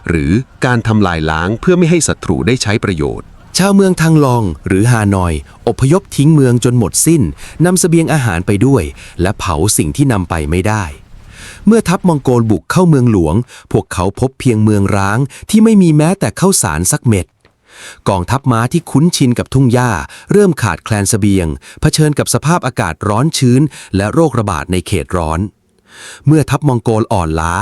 หรือการทำลายล้างเพื่อไม่ให้ศัตรูได้ใช้ประโยชน์ชาวเมืองทางลองหรือฮานอยอพยพทิ้งเมืองจนหมดสิ้นนำเสบียงอาหารไปด้วยและเผาสิ่งที่นำไปไม่ได้เมื่อทัพมองโกลบุกเข้าเมืองหลวงพวกเขาพบเพียงเมืองร้างที่ไม่มีแม้แต่ข้าวสารสักเม็ดกองทัพม้าที่คุ้นชินกับทุ่งหญ้าเริ่มขาดแคลนเสบียงเผชิญกับสภาพอากาศร้อนชื้นและโรคระบาดในเขตร้อนเมื่อทัพมองโกลอ่อนล้า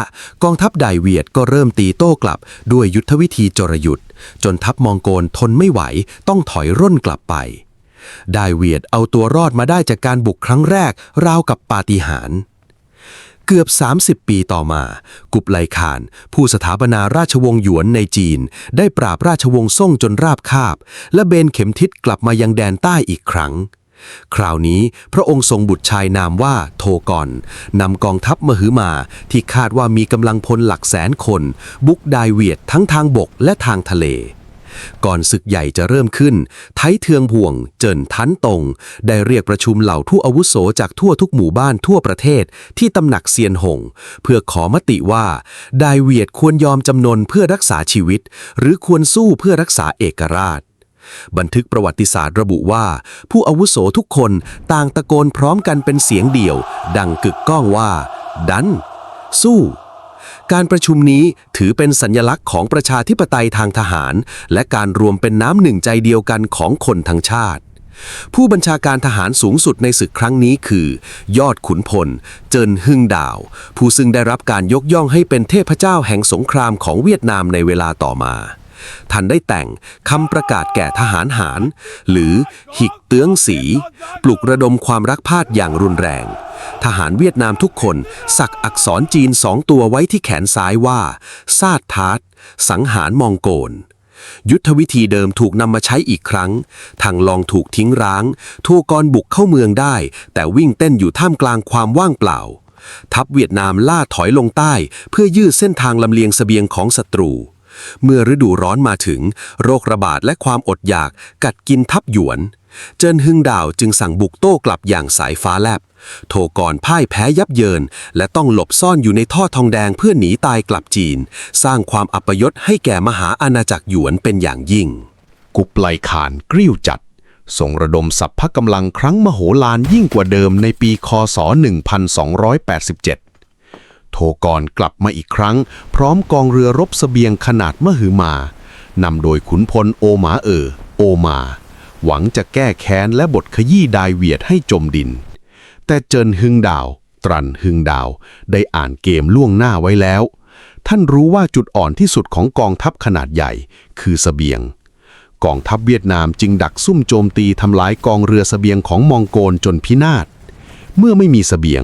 กองทัพไดเวียดก็เริ่มตีโต้กลับด้วยยุทธวิธีจรยุทธ์จนทัพมองโกลทนไม่ไหวต้องถอยร่นกลับไปไดเวียดเอาตัวรอดมาได้จากการบุกครั้งแรกราวกับปาฏิหาริย์เกือบ30 ปีต่อมากุบไลข่านผู้สถาปนาราชวงศ์หยวนในจีนได้ปราบราชวงศ์ซ่งจนราบคาบและเบนเข็มทิศกลับมายังแดนใต้อีกครั้งคราวนี้พระองค์ทรงบุตรชายนามว่าโทกอนนำกองทัพมหึมาที่คาดว่ามีกำลังพลหลักแสนคนบุกไดเวียดทั้งทางบกและทางทะเลก่อนศึกใหญ่จะเริ่มขึ้นไทเทืองห่วงเจินทันตงได้เรียกประชุมเหล่าผู้อาวุโสจากทั่วทุกหมู่บ้านทั่วประเทศที่ตำหนักเซียนหงเพื่อขอมติว่าไดเวียดควรยอมจำนนเพื่อรักษาชีวิตหรือควรสู้เพื่อรักษาเอกราชบันทึกประวัติศาสตร์ระบุว่าผู้อาวุโสทุกคนต่างตะโกนพร้อมกันเป็นเสียงเดี่ยวดังกึกก้องว่าดันสู้การประชุมนี้ถือเป็นสัญลักษณ์ของประชาธิปไตยทางทหารและการรวมเป็นน้ำหนึ่งใจเดียวกันของคนทั้งชาติผู้บัญชาการทหารสูงสุดในศึกครั้งนี้คือยอดขุนพลเจินฮึ่งดาวผู้ซึ่งได้รับการยกย่องให้เป็นเทพเจ้าแห่งสงครามของเวียดนามในเวลาต่อมาท่านได้แต่งคำประกาศแก่ทหารหารหรือหิกเตื้องสีปลุกระดมความรักพาดอย่างรุนแรงทหารเวียดนามทุกคนสักอักษรจีน2 ตัวไว้ที่แขนซ้ายว่าซาดทาร์ตสังหารมองโกลยุทธวิธีเดิมถูกนำมาใช้อีกครั้งทางลองถูกทิ้งร้างโทกรบุกเข้าเมืองได้แต่วิ่งเต้นอยู่ท่ามกลางความว่างเปล่าทัพเวียดนามล่าถอยลงใต้เพื่อยืดเส้นทางลำเลียงเสบียงของศัตรูเมื่อฤดูร้อนมาถึงโรคระบาดและความอดอยากกัดกินทัพหยวนเจิ้นฮึ่งดาวจึงสั่งบุกโต้กลับอย่างสายฟ้าแลบโทกรพ่ายแพ้ยับเยินและต้องหลบซ่อนอยู่ในท่อทองแดงเพื่อหนีตายกลับจีนสร้างความอัปยศให้แก่มหาอาณาจักรหยวนเป็นอย่างยิ่งกุบไลข่านกริ้วจัดส่งระดมสรรพกำลังครั้งมโหฬารยิ่งกว่าเดิมในปีคศ 1287 โทกรกลับมาอีกครั้งพร้อมกองเรือรบเสบียงขนาดมหึมานำโดยขุนพลโอหมาโอมาหวังจะแก้แค้นและบทขยี้ดายเวียดให้จมดินแต่เจินฮึงดาวตรันฮึงดาวได้อ่านเกมล่วงหน้าไว้แล้วท่านรู้ว่าจุดอ่อนที่สุดของกองทัพขนาดใหญ่คือเสบียงกองทัพเวียดนามจึงดักซุ่มโจมตีทำลายกองเรือเสบียงของมองโกลจนพินาศเมื่อไม่มีเสบียง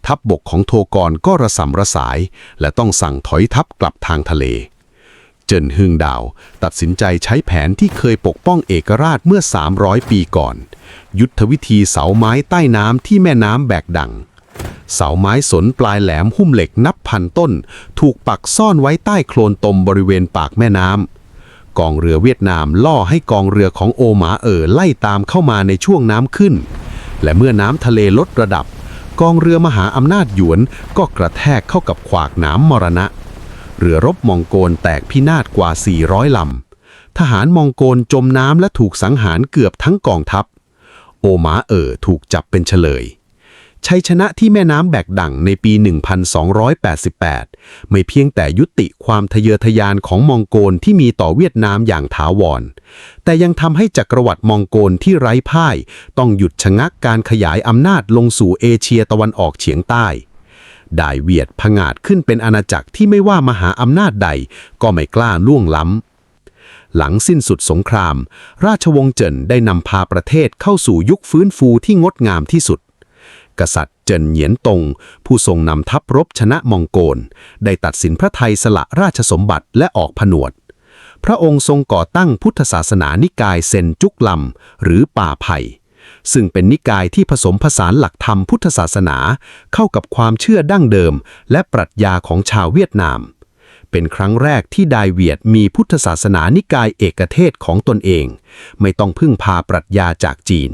ทัพบกของโทกรก็ระสำระสายและต้องสั่งถอยทัพกลับทางทะเลเจินฮึงดาวตัดสินใจใช้แผนที่เคยปกป้องเอกราชเมื่อ300 ปีก่อนยุทธวิธีเสาไม้ใต้น้ำที่แม่น้ำแบกดังเสาไม้สนปลายแหลมหุ้มเหล็กนับพันต้นถูกปักซ่อนไว้ใต้โคลนตมบริเวณปากแม่น้ำกองเรือเวียดนามล่อให้กองเรือของโอหมาไล่ตามเข้ามาในช่วงน้ำขึ้นและเมื่อน้ำทะเลลดระดับกองเรือมหาอำนาจหยวนก็กระแทกเข้ากับขวากหนามมรณะเรือรบมองโกลแตกพินาศกว่า400 ลำทหารมองโกลจมน้ำและถูกสังหารเกือบทั้งกองทัพโอหมาถูกจับเป็นเฉลยชัยชนะที่แม่น้ำแบกดั่งในปี 1288 ไม่เพียงแต่ยุติความทะเยอทะยานของมองโกลที่มีต่อเวียดนามอย่างถาวรแต่ยังทำให้จักรวรรดิมองโกลที่ไร้พ่ายต้องหยุดชะงักการขยายอำนาจลงสู่เอเชียตะวันออกเฉียงใต้ได้เวียดผงาดขึ้นเป็นอาณาจักรที่ไม่ว่ามหาอำนาจใดก็ไม่กล้าล่วงล้ำหลังสิ้นสุดสงครามราชวงศ์เจินได้นำพาประเทศเข้าสู่ยุคฟื้นฟูที่งดงามที่สุดกษัตริย์เจินเหยียนตงผู้ทรงนำทัพรบชนะมองโกลได้ตัดสินพระทัยสละราชสมบัติและออกผนวดพระองค์ทรงก่อตั้งพุทธศาสนานิกายเซนจุกลำหรือป่าไผ่ซึ่งเป็นนิกายที่ผสมผสานหลักธรรมพุทธศาสนาเข้ากับความเชื่อดั้งเดิมและปรัชญาของชาวเวียดนามเป็นครั้งแรกที่ไดเวียดมีพุทธศาสนานิกายเอกเทศของตนเองไม่ต้องพึ่งพาปรัชญาจากจีน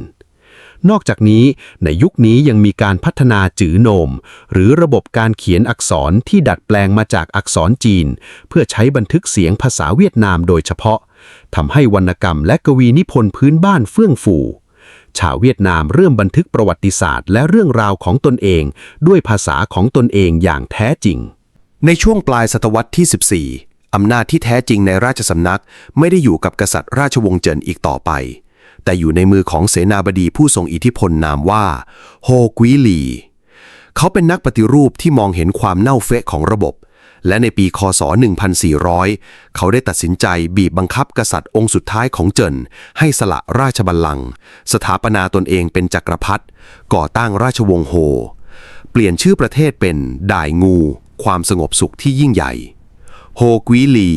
นอกจากนี้ในยุคนี้ยังมีการพัฒนาจือโนมหรือระบบการเขียนอักษรที่ดัดแปลงมาจากอักษรจีนเพื่อใช้บันทึกเสียงภาษาเวียดนามโดยเฉพาะทำให้วรรณกรรมและกวีนิพนธ์พื้นบ้านเฟื่องฟูชาวเวียดนามเริ่มบันทึกประวัติศาสตร์และเรื่องราวของตนเองด้วยภาษาของตนเองอย่างแท้จริงในช่วงปลายศตวรรษที่ 14 อำนาจที่แท้จริงในราชสำนักไม่ได้อยู่กับกษัตริย์ราชวงศ์เจินอีกต่อไปแต่อยู่ในมือของเสนาบดีผู้ทรงอิทธิพลนามว่าโฮกวีลีเขาเป็นนักปฏิรูปที่มองเห็นความเน่าเฟะของระบบและในปีคศ 1400 เขาได้ตัดสินใจบีบบังคับกษัตริย์องค์สุดท้ายของเจินให้สละราชบัลลังก์สถาปนาตนเองเป็นจักรพรรดิก่อตั้งราชวงศ์โฮเปลี่ยนชื่อประเทศเป็นด่ายงูความสงบสุขที่ยิ่งใหญ่โฮกวีลี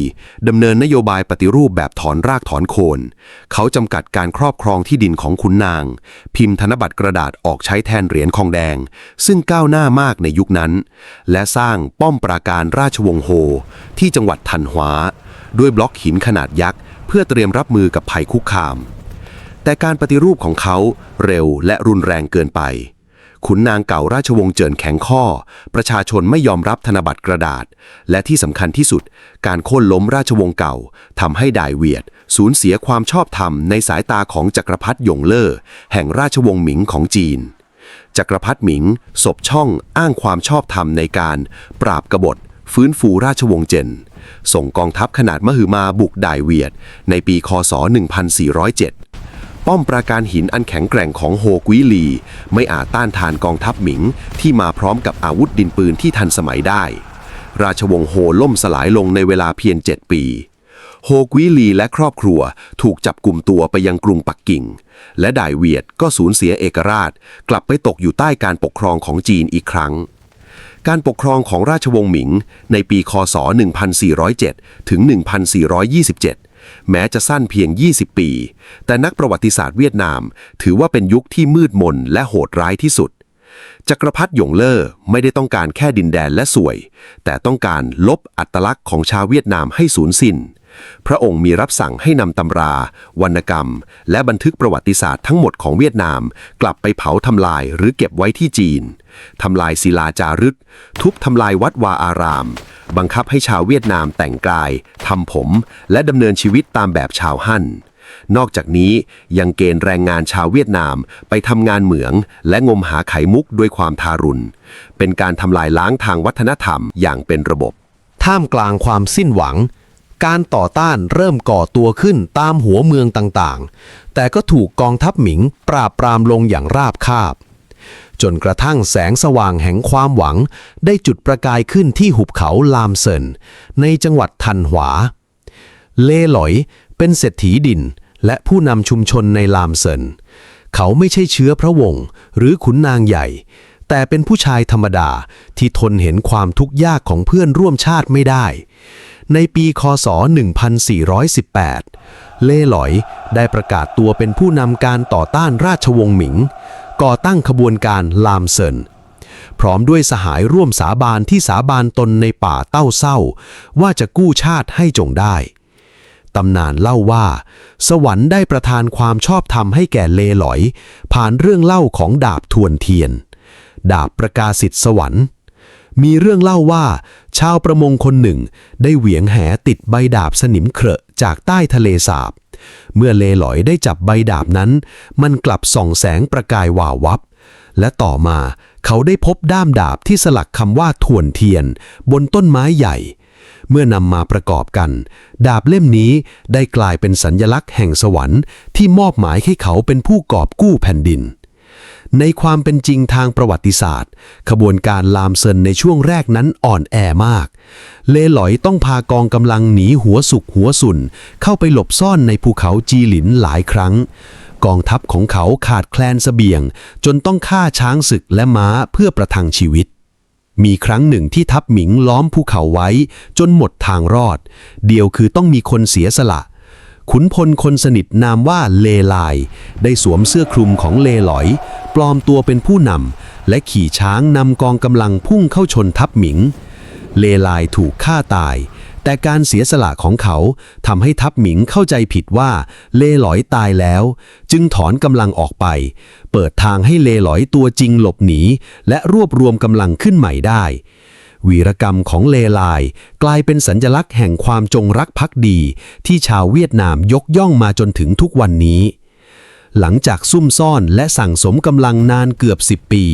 ดำเนินนโยบายปฏิรูปแบบถอนรากถอนโคนเขาจำกัดการครอบครองที่ดินของขุนนางพิมพ์ธนบัตรกระดาษออกใช้แทนเหรียญทองแดงซึ่งก้าวหน้ามากในยุคนั้นและสร้างป้อมปราการราชวงศ์โฮที่จังหวัดทันฮวาด้วยบล็อกหินขนาดยักษ์เพื่อเตรียมรับมือกับภัยคุกคามแต่การปฏิรูปของเขาเร็วและรุนแรงเกินไปขุนนางเก่าราชวงศ์เจินแข็งข้อประชาชนไม่ยอมรับธนบัตรกระดาษและที่สำคัญที่สุดการโค่นล้มราชวงศ์เก่าทำให้ด่ายเวียดสูญเสียความชอบธรรมในสายตาของจักรพรรดิหยงเล่อแห่งราชวงศ์หมิงของจีนจักรพรรดิหมิงสบช่องอ้างความชอบธรรมในการปราบกบฏฟื้นฟูราชวงศ์เจินส่งกองทัพขนาดมหึมาบุกด่ายเวียดในปีคศ 1407ป้อมปราการหินอันแข็งแกร่งของโฮกวีลีไม่อาจต้านทานกองทัพหมิงที่มาพร้อมกับอาวุธดินปืนที่ทันสมัยได้ราชวงศ์โฮล่มสลายลงในเวลาเพียง7 ปีโฮกวีลีและครอบครัวถูกจับกลุ่มตัวไปยังกรุงปักกิ่งและด่ายเวียดก็สูญเสียเอกราชกลับไปตกอยู่ใต้การปกครองของจีนอีกครั้งการปกครองของราชวงศ์หมิงในปีคศ 1407 ถึง 1427แม้จะสั้นเพียง20 ปีแต่นักประวัติศาสตร์เวียดนามถือว่าเป็นยุคที่มืดมนและโหดร้ายที่สุดจักรพรรดิหยงเล่อไม่ได้ต้องการแค่ดินแดนและสวยแต่ต้องการลบอัตลักษณ์ของชาวเวียดนามให้สูญสิ้นพระองค์มีรับสั่งให้นำตำราวรรณกรรมและบันทึกประวัติศาสตร์ทั้งหมดของเวียดนามกลับไปเผาทำลายหรือเก็บไว้ที่จีนทำลายศิลาจารึกทุบทำลายวัดวาอารามบังคับให้ชาวเวียดนามแต่งกายทำผมและดำเนินชีวิตตามแบบชาวฮั่น นอกจากนี้ยังเกณฑ์แรงงานชาวเวียดนามไปทำงานเหมืองและงมหาไข่มุกด้วยความทารุณเป็นการทำลายล้างทางวัฒนธรรมอย่างเป็นระบบ ท่ามกลางความสิ้นหวังการต่อต้านเริ่มก่อตัวขึ้นตามหัวเมืองต่างๆแต่ก็ถูกกองทัพหมิงปราบปรามลงอย่างราบคาบจนกระทั่งแสงสว่างแห่งความหวังได้จุดประกายขึ้นที่หุบเขาลามเซินในจังหวัดทันหวาเล่หลอยเป็นเศรษฐีดินและผู้นำชุมชนในลามเซินเขาไม่ใช่เชื้อพระวงศ์หรือขุนนางใหญ่แต่เป็นผู้ชายธรรมดาที่ทนเห็นความทุกข์ยากของเพื่อนร่วมชาติไม่ได้ในปีคศ 1418 เล่หลอยได้ประกาศตัวเป็นผู้นำการต่อต้านราชวงศ์หมิงก่อตั้งขบวนการลามเซินพร้อมด้วยสหายร่วมสาบานที่สาบานตนในป่าเต้าเซ้าว่าจะกู้ชาติให้จงได้ตำนานเล่าว่าสวรรค์ได้ประทานความชอบธรรมให้แก่เล่หลอยผ่านเรื่องเล่าของดาบทวนเทียนดาบประกาศิทธิ์สวรรค์มีเรื่องเล่าว่าชาวประมงคนหนึ่งได้เหวี่ยงแหติดใบดาบสนิมเคราะห์จากใต้ทะเลสาบเมื่อเล่หลอยได้จับใบดาบนั้นมันกลับส่องแสงประกายวาววับและต่อมาเขาได้พบด้ามดาบที่สลักคำว่าทวนเทียนบนต้นไม้ใหญ่เมื่อนำมาประกอบกันดาบเล่มนี้ได้กลายเป็นสัญลักษณ์แห่งสวรรค์ที่มอบหมายให้เขาเป็นผู้กอบกู้แผ่นดินในความเป็นจริงทางประวัติศาสตร์ขบวนการลามเซินในช่วงแรกนั้นอ่อนแอมากเล่หลอยต้องพากองกำลังหนีหัวสุกหัวสุนเข้าไปหลบซ่อนในภูเขาจีหลินหลายครั้งกองทัพของเขาขาดแคลนเสบียงจนต้องฆ่าช้างศึกและม้าเพื่อประทังชีวิตมีครั้งหนึ่งที่ทัพหมิงล้อมภูเขาไว้จนหมดทางรอดเดียวคือต้องมีคนเสียสละขุนพลคนสนิทนามว่าเลลายได้สวมเสื้อคลุมของเลหลอยปลอมตัวเป็นผู้นำและขี่ช้างนำกองกำลังพุ่งเข้าชนทัพหมิงเลลายถูกฆ่าตายแต่การเสียสละของเขาทำให้ทัพหมิงเข้าใจผิดว่าเลหลอยตายแล้วจึงถอนกำลังออกไปเปิดทางให้เลหลอยตัวจริงหลบหนีและรวบรวมกำลังขึ้นใหม่ได้วีรกรรมของเลลายกลายเป็นสัญลักษณ์แห่งความจงรักภักดีที่ชาวเวียดนามยกย่องมาจนถึงทุกวันนี้หลังจากซุ่มซ่อนและสั่งสมกำลังนานเกือบ10 ปี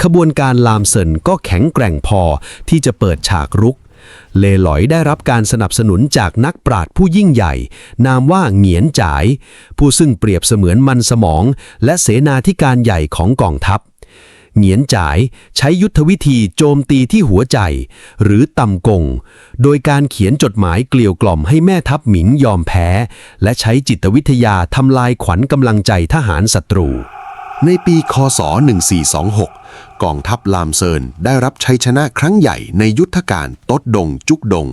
ขบวนการลามเซินก็แข็งแกร่งพอที่จะเปิดฉากรุกเล่หลอยได้รับการสนับสนุนจากนักปราชญ์ผู้ยิ่งใหญ่นามว่าเหงียนจ๋ายผู้ซึ่งเปรียบเสมือนมันสมองและเสนาธิการใหญ่ของกองทัพเหงียนจ๋ายใช้ยุทธวิธีโจมตีที่หัวใจหรือตำกงโดยการเขียนจดหมายเกลียวกล่อมให้แม่ทัพหมิงยอมแพ้และใช้จิตวิทยาทำลายขวัญกำลังใจทหารศัตรูในปีคศ 1426 กองทัพลามเซินได้รับชัยชนะครั้งใหญ่ในยุทธการต๊ดดงจุกดง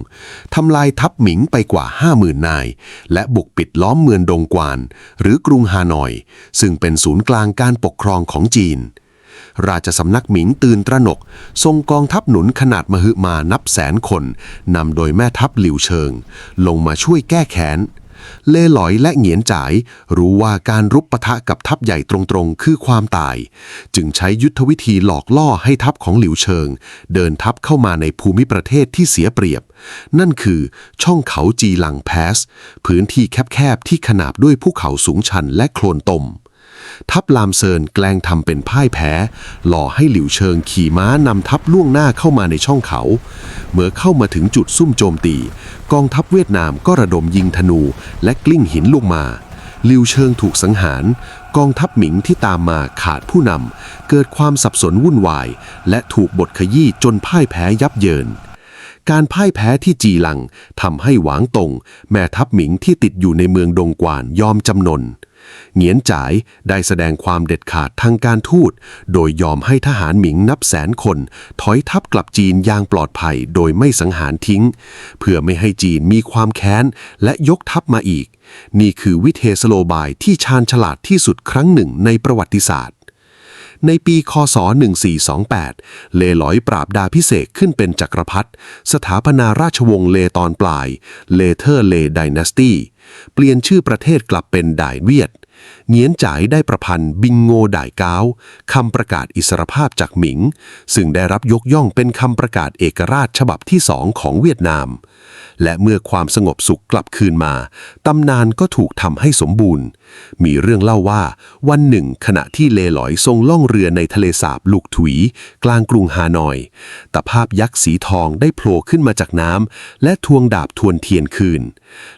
ทำลายทัพหมิงไปกว่า 50,000 นายและบุกปิดล้อมเมืองดงกวานหรือกรุงฮานอยซึ่งเป็นศูนย์กลางการปกครองของจีนราชสำนักหมิงตื่นตระหนกส่งกองทัพหนุนขนาดมหึมานับแสนคนนำโดยแม่ทัพหลิวเชิงลงมาช่วยแก้แค้นเล่หลอยและเหงียนจ๋ายรู้ว่าการรุกปะทะกับทัพใหญ่ตรงๆคือความตายจึงใช้ยุทธวิธีหลอกล่อให้ทัพของหลิวเชิงเดินทัพเข้ามาในภูมิประเทศที่เสียเปรียบนั่นคือช่องเขาจีหลังแพสพื้นที่แคบๆที่ขนาบด้วยภูเขาสูงชันและโคลนตมทัพลามเซินแกล้งทำเป็นพ่ายแพ้หล่อให้หลิวเชิงขี่ม้านำทัพล่วงหน้าเข้ามาในช่องเขาเมื่อเข้ามาถึงจุดซุ่มโจมตีกองทัพเวียดนามก็ระดมยิงธนูและกลิ้งหินลงมาหลิวเชิงถูกสังหารกองทัพหมิงที่ตามมาขาดผู้นำเกิดความสับสนวุ่นวายและถูกบดขยี้จนพ่ายแพ้ยับเยินการพ่ายแพ้ที่จีหลังทำให้หวางตงแม่ทัพหมิงที่ติดอยู่ในเมืองดงกวานยอมจำนนเหงียนจ๋ายได้แสดงความเด็ดขาดทางการทูตโดยยอมให้ทหารหมิงนับแสนคนถอยทัพกลับจีนอย่างปลอดภัยโดยไม่สังหารทิ้งเพื่อไม่ให้จีนมีความแค้นและยกทัพมาอีกนี่คือวิเทศโลบายที่ชาญฉลาดที่สุดครั้งหนึ่งในประวัติศาสตร์ในปีคศ 1428 เล่หลอยปราบดาภิเษกขึ้นเป็นจักรพรรดิสถาปนาราชวงศ์เลตอนปลายเลเทอร์เลไดนาสตี้เปลี่ยนชื่อประเทศกลับเป็นไดเวียด เหงียนจ่ายได้ประพันธ์บิงโงด่ายก้าวคำประกาศอิสรภาพจากหมิงซึ่งได้รับยกย่องเป็นคำประกาศเอกราชฉบับที่2ของเวียดนามและเมื่อความสงบสุขกลับคืนมาตำนานก็ถูกทำให้สมบูรณ์มีเรื่องเล่าว่าวันหนึ่งขณะที่เลหลอยทรงล่องเรือในทะเลสาบลูกถุยกลางกรุงฮานอยตะภาพยักษ์สีทองได้โผล่ขึ้นมาจากน้ำและทวงดาบทวนเทียนคืน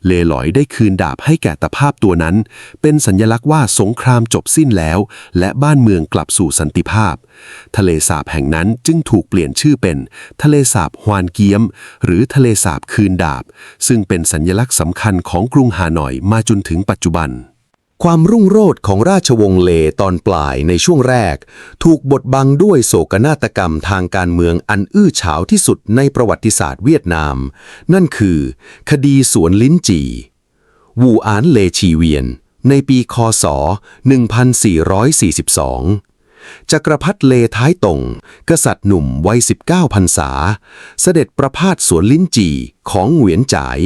เลหลอยได้คืนดาบให้แก่ตะภาพตัวนั้นเป็นสัญลักษณ์ว่าสงครามจบสิ้นแล้วและบ้านเมืองกลับสู่สันติภาพทะเลสาบแห่งนั้นจึงถูกเปลี่ยนชื่อเป็นทะเลสาบฮวานเกียมหรือทะเลสาบคืนดาบซึ่งเป็นสัญลักษณ์สำคัญของกรุงฮานอยมาจนถึงปัจจุบันความรุ่งโรจน์ของราชวงศ์เลตอนปลายในช่วงแรกถูกบดบังด้วยโศกนาฏกรรมทางการเมืองอันอื้อฉาวที่สุดในประวัติศาสตร์เวียดนามนั่นคือคดีสวนลิ้นจี่วู่อานเลชีเวียนในปีค.ศ. 1442จักรพรรดิเลท้ายตงกษัตริย์หนุ่มวัย19 พรรษาเสด็จประพาสสวนลิ้นจี่ของเหวียนจ่าย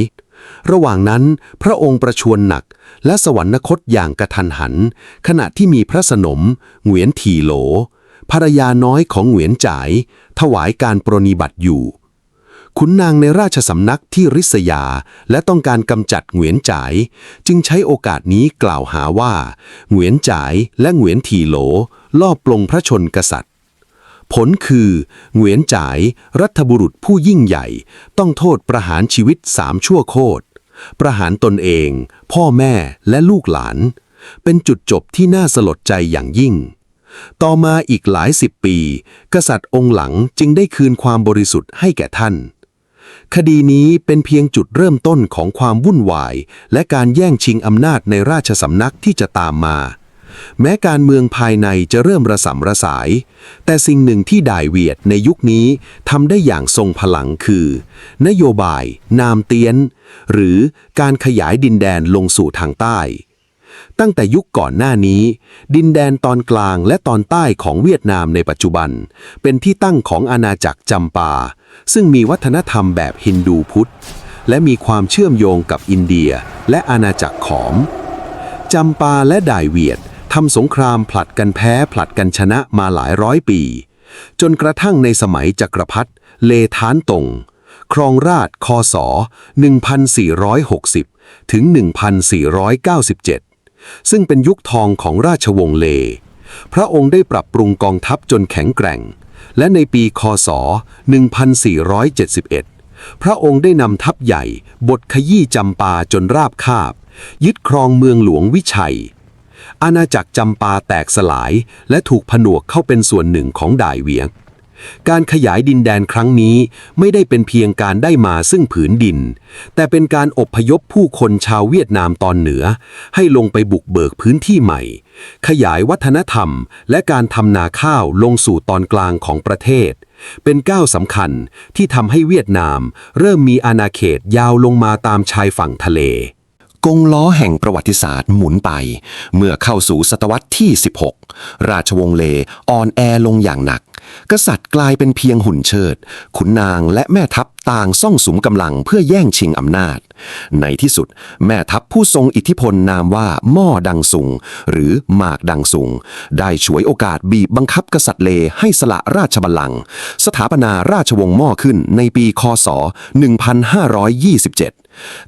ระหว่างนั้นพระองค์ประชวรหนักและสวรรคตอย่างกระทันหันขณะที่มีพระสนมเหวียนทีโหลภรรยาน้อยของเหวียนจ่ายถวายการปรนนิบัติอยู่ขุนนางในราชสำนักที่ริษยาและต้องการกำจัดเหวียนจ่ายจึงใช้โอกาสนี้กล่าวหาว่าเหวียนจ่ายและเหวียนทีโหลลอบปลงพระชนกษัตริย์ผลคือเหวียนจ่ายรัฐบุรุษผู้ยิ่งใหญ่ต้องโทษประหารชีวิต3 ชั่วโคตรประหารตนเองพ่อแม่และลูกหลานเป็นจุดจบที่น่าสลดใจอย่างยิ่งต่อมาอีกหลาย10 ปีกษัตริย์องค์หลังจึงได้คืนความบริสุทธิ์ให้แก่ท่านคดีนี้เป็นเพียงจุดเริ่มต้นของความวุ่นวายและการแย่งชิงอำนาจในราชสำนักที่จะตามมาแม้การเมืองภายในจะเริ่มระสำระสายแต่สิ่งหนึ่งที่ด่ายเวียดในยุคนี้ทำได้อย่างทรงพลังคือนโยบายนามเตียนหรือการขยายดินแดนลงสู่ทางใต้ตั้งแต่ยุคก่อนหน้านี้ดินแดนตอนกลางและตอนใต้ของเวียดนามในปัจจุบันเป็นที่ตั้งของอาณาจักรจำปาซึ่งมีวัฒนธรรมแบบฮินดูพุทธและมีความเชื่อมโยงกับอินเดียและอาณาจักรขอมจำปาและด่ายเวียดทำสงครามผลัดกันแพ้ผลัดกันชนะมาหลายร้อยปีจนกระทั่งในสมัยจักรพรรดิเลท้านตงครองราชย์ค.ศ. 1460 ถึง 1497 ซึ่งเป็นยุคทองของราชวงศ์เลพระองค์ได้ปรับปรุงกองทัพจนแข็งแกร่งและในปีค.ศ. 1471 พระองค์ได้นำทัพใหญ่บดขยี้จำปาจนราบคาบยึดครองเมืองหลวงวิชัยอาณาจักรจำปาแตกสลายและถูกผนวกเข้าเป็นส่วนหนึ่งของด่ายเวียงการขยายดินแดนครั้งนี้ไม่ได้เป็นเพียงการได้มาซึ่งผืนดินแต่เป็นการอพยพผู้คนชาวเวียดนามตอนเหนือให้ลงไปบุกเบิกพื้นที่ใหม่ขยายวัฒนธรรมและการทำนาข้าวลงสู่ตอนกลางของประเทศเป็นก้าวสำคัญที่ทำให้เวียดนามเริ่มมีอาณาเขตยาวลงมาตามชายฝั่งทะเลกงล้อแห่งประวัติศาสตร์หมุนไปเมื่อเข้าสู่ศตวรรษที่ 16 ราชวงศ์เลอ่อนแอลงอย่างหนักกษัตริย์กลายเป็นเพียงหุ่นเชิดขุนนางและแม่ทัพต่างซ่องสุมกำลังเพื่อแย่งชิงอำนาจในที่สุดแม่ทัพผู้ทรงอิทธิพลนามว่าม่อดังซุงหรือหมากดังซุงได้ฉวยโอกาสบีบบังคับกษัตริย์เลให้สละราชบัลลังก์สถาปนาราชวงศ์ม่อขึ้นในปีค.ศ. 1527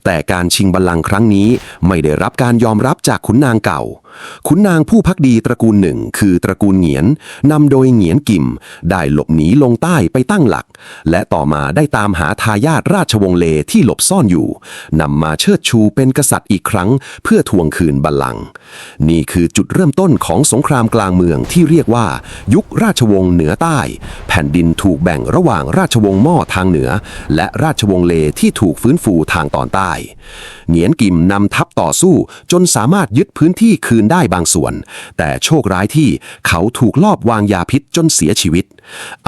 แต่การชิงบัลลังก์ครั้งนี้ไม่ได้รับการยอมรับจากขุนนางเก่าขุนนางผู้ภักดีตระกูลหนึ่งคือตระกูลเหงียนนำโดยเหงียนกิมได้หลบหนีลงใต้ไปตั้งหลักและต่อมาได้ตามหาทายาทราชวงศ์เลที่หลบซ่อนอยู่นำมาเชิดชูเป็นกษัตริย์อีกครั้งเพื่อทวงคืนบัลลังก์นี่คือจุดเริ่มต้นของสงครามกลางเมืองที่เรียกว่ายุคราชวงศ์เหนือใต้แผ่นดินถูกแบ่งระหว่างราชวงศ์ม่อทางเหนือและราชวงศ์เลที่ถูกฟื้นฟูทางตอนใต้เหงียนกิมนำทัพต่อสู้จนสามารถยึดพื้นที่คืนได้บางส่วนแต่โชคร้ายที่เขาถูกลอบวางยาพิษจนเสียชีวิต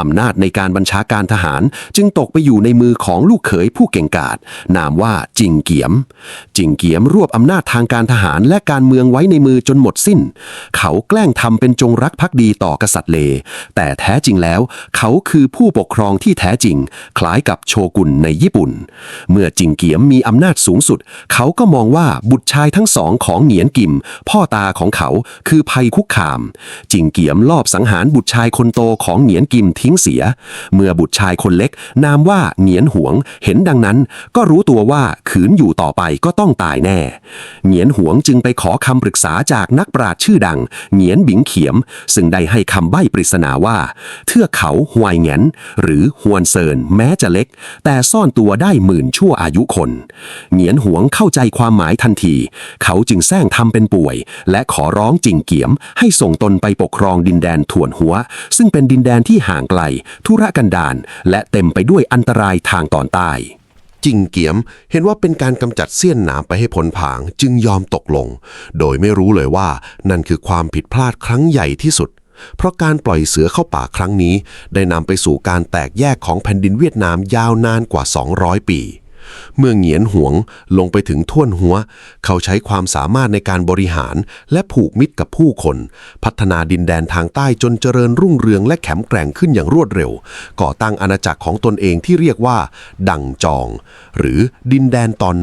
อำนาจในการบัญชาการทหารจึงตกไปอยู่ในมือของลูกเขยผู้เก่งกาจนามว่าจิงเกียมรวบอำนาจทางการทหารและการเมืองไว้ในมือจนหมดสิ้นเขาแกล้งทำเป็นจงรักภักดีต่อกษัตริย์เลแต่แท้จริงแล้วเขาคือผู้ปกครองที่แท้จริงคล้ายกับโชกุนในญี่ปุ่นเมื่อจิงเกียมมี มีอำนาจสูงสุดเขาก็มองว่าบุตรชายทั้งสองของเหงียนกิมพ่อตาของเขาคือภัยคุกคามจิงเกียมลอบสังหารบุตรชายคนโตของเหงียนกิมทิ้งเสียเมื่อบุตรชายคนเล็กนามว่าเหงียนหวงเห็นดังนั้นก็รู้ตัวว่าขืนอยู่ต่อไปก็ต้องตายแน่เหงียนหวงจึงไปขอคำปรึกษาจากนักปราชญ์ชื่อดังเหงียนบิงเขียมซึ่งได้ให้คำใบ้ปริศนาว่าเทือกเขาฮวยเหงียนหรือฮวนเซินแม้จะเล็กแต่ซ่อนตัวได้10,000 ชั่วอายุคนเหงียนหวงเข้าใจความหมายทันทีเขาจึงแซงทำเป็นป่วยและขอร้องจิงเกียมให้ส่งตนไปปกครองดินแดนถ่วนหัวซึ่งเป็นดินแดนที่ห่างไกลทุรกันดารและเต็มไปด้วยอันตรายทางตอนใต้จิงเกียมเห็นว่าเป็นการกำจัดเสี้ยนหนามไปให้พ้นผางจึงยอมตกลงโดยไม่รู้เลยว่านั่นคือความผิดพลาดครั้งใหญ่ที่สุดเพราะการปล่อยเสือเข้าป่าครั้งนี้ได้นำไปสู่การแตกแยกของแผ่นดินเวียดนามยาวนานกว่า200 ปีเมื่อเหงียนหวงลงไปถึงท่วนหัวเขาใช้ความสามารถในการบริหารและผูกมิตรกับผู้คนพัฒนาดินแดนทางใต้จนเจริญรุ่งเรืองและแข็งแกร่งขึ้นอย่างรวดเร็วก่อตั้งอาณาจักรของตนเองที่เรียกว่าดั่งจองหรือดินแดนตอน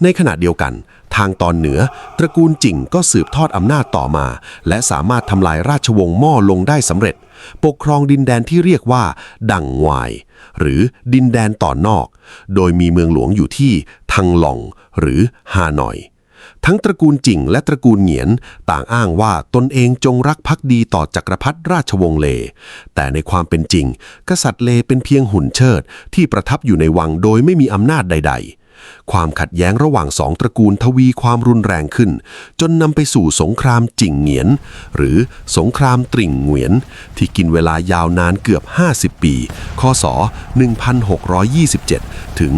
ในขณะเดียวกันทางตอนเหนือตระกูลจิ่งก็สืบทอดอำนาจต่อมาและสามารถทำลายราชวงศ์ม่อลงได้สำเร็จปกครองดินแดนที่เรียกว่าดั่งงวายหรือดินแดนตอนนอกโดยมีเมืองหลวงอยู่ที่ทังหล่องหรือฮานอยทั้งตระกูลจิ่งและตระกูลเหงียนต่างอ้างว่าตนเองจงรักภักดีต่อจักรพรรดิราชวงศ์เลแต่ในความเป็นจริงกษัตริย์เลเป็นเพียงหุ่นเชิดที่ประทับอยู่ในวังโดยไม่มีอำนาจใดความขัดแย้งระหว่างสองตระกูลทวีความรุนแรงขึ้นจนนำไปสู่สงครามจิ่งเหงียนหรือสงครามตริ่งเหวียนที่กินเวลายาวนานเกือบ50 ปีคศ1627ถึง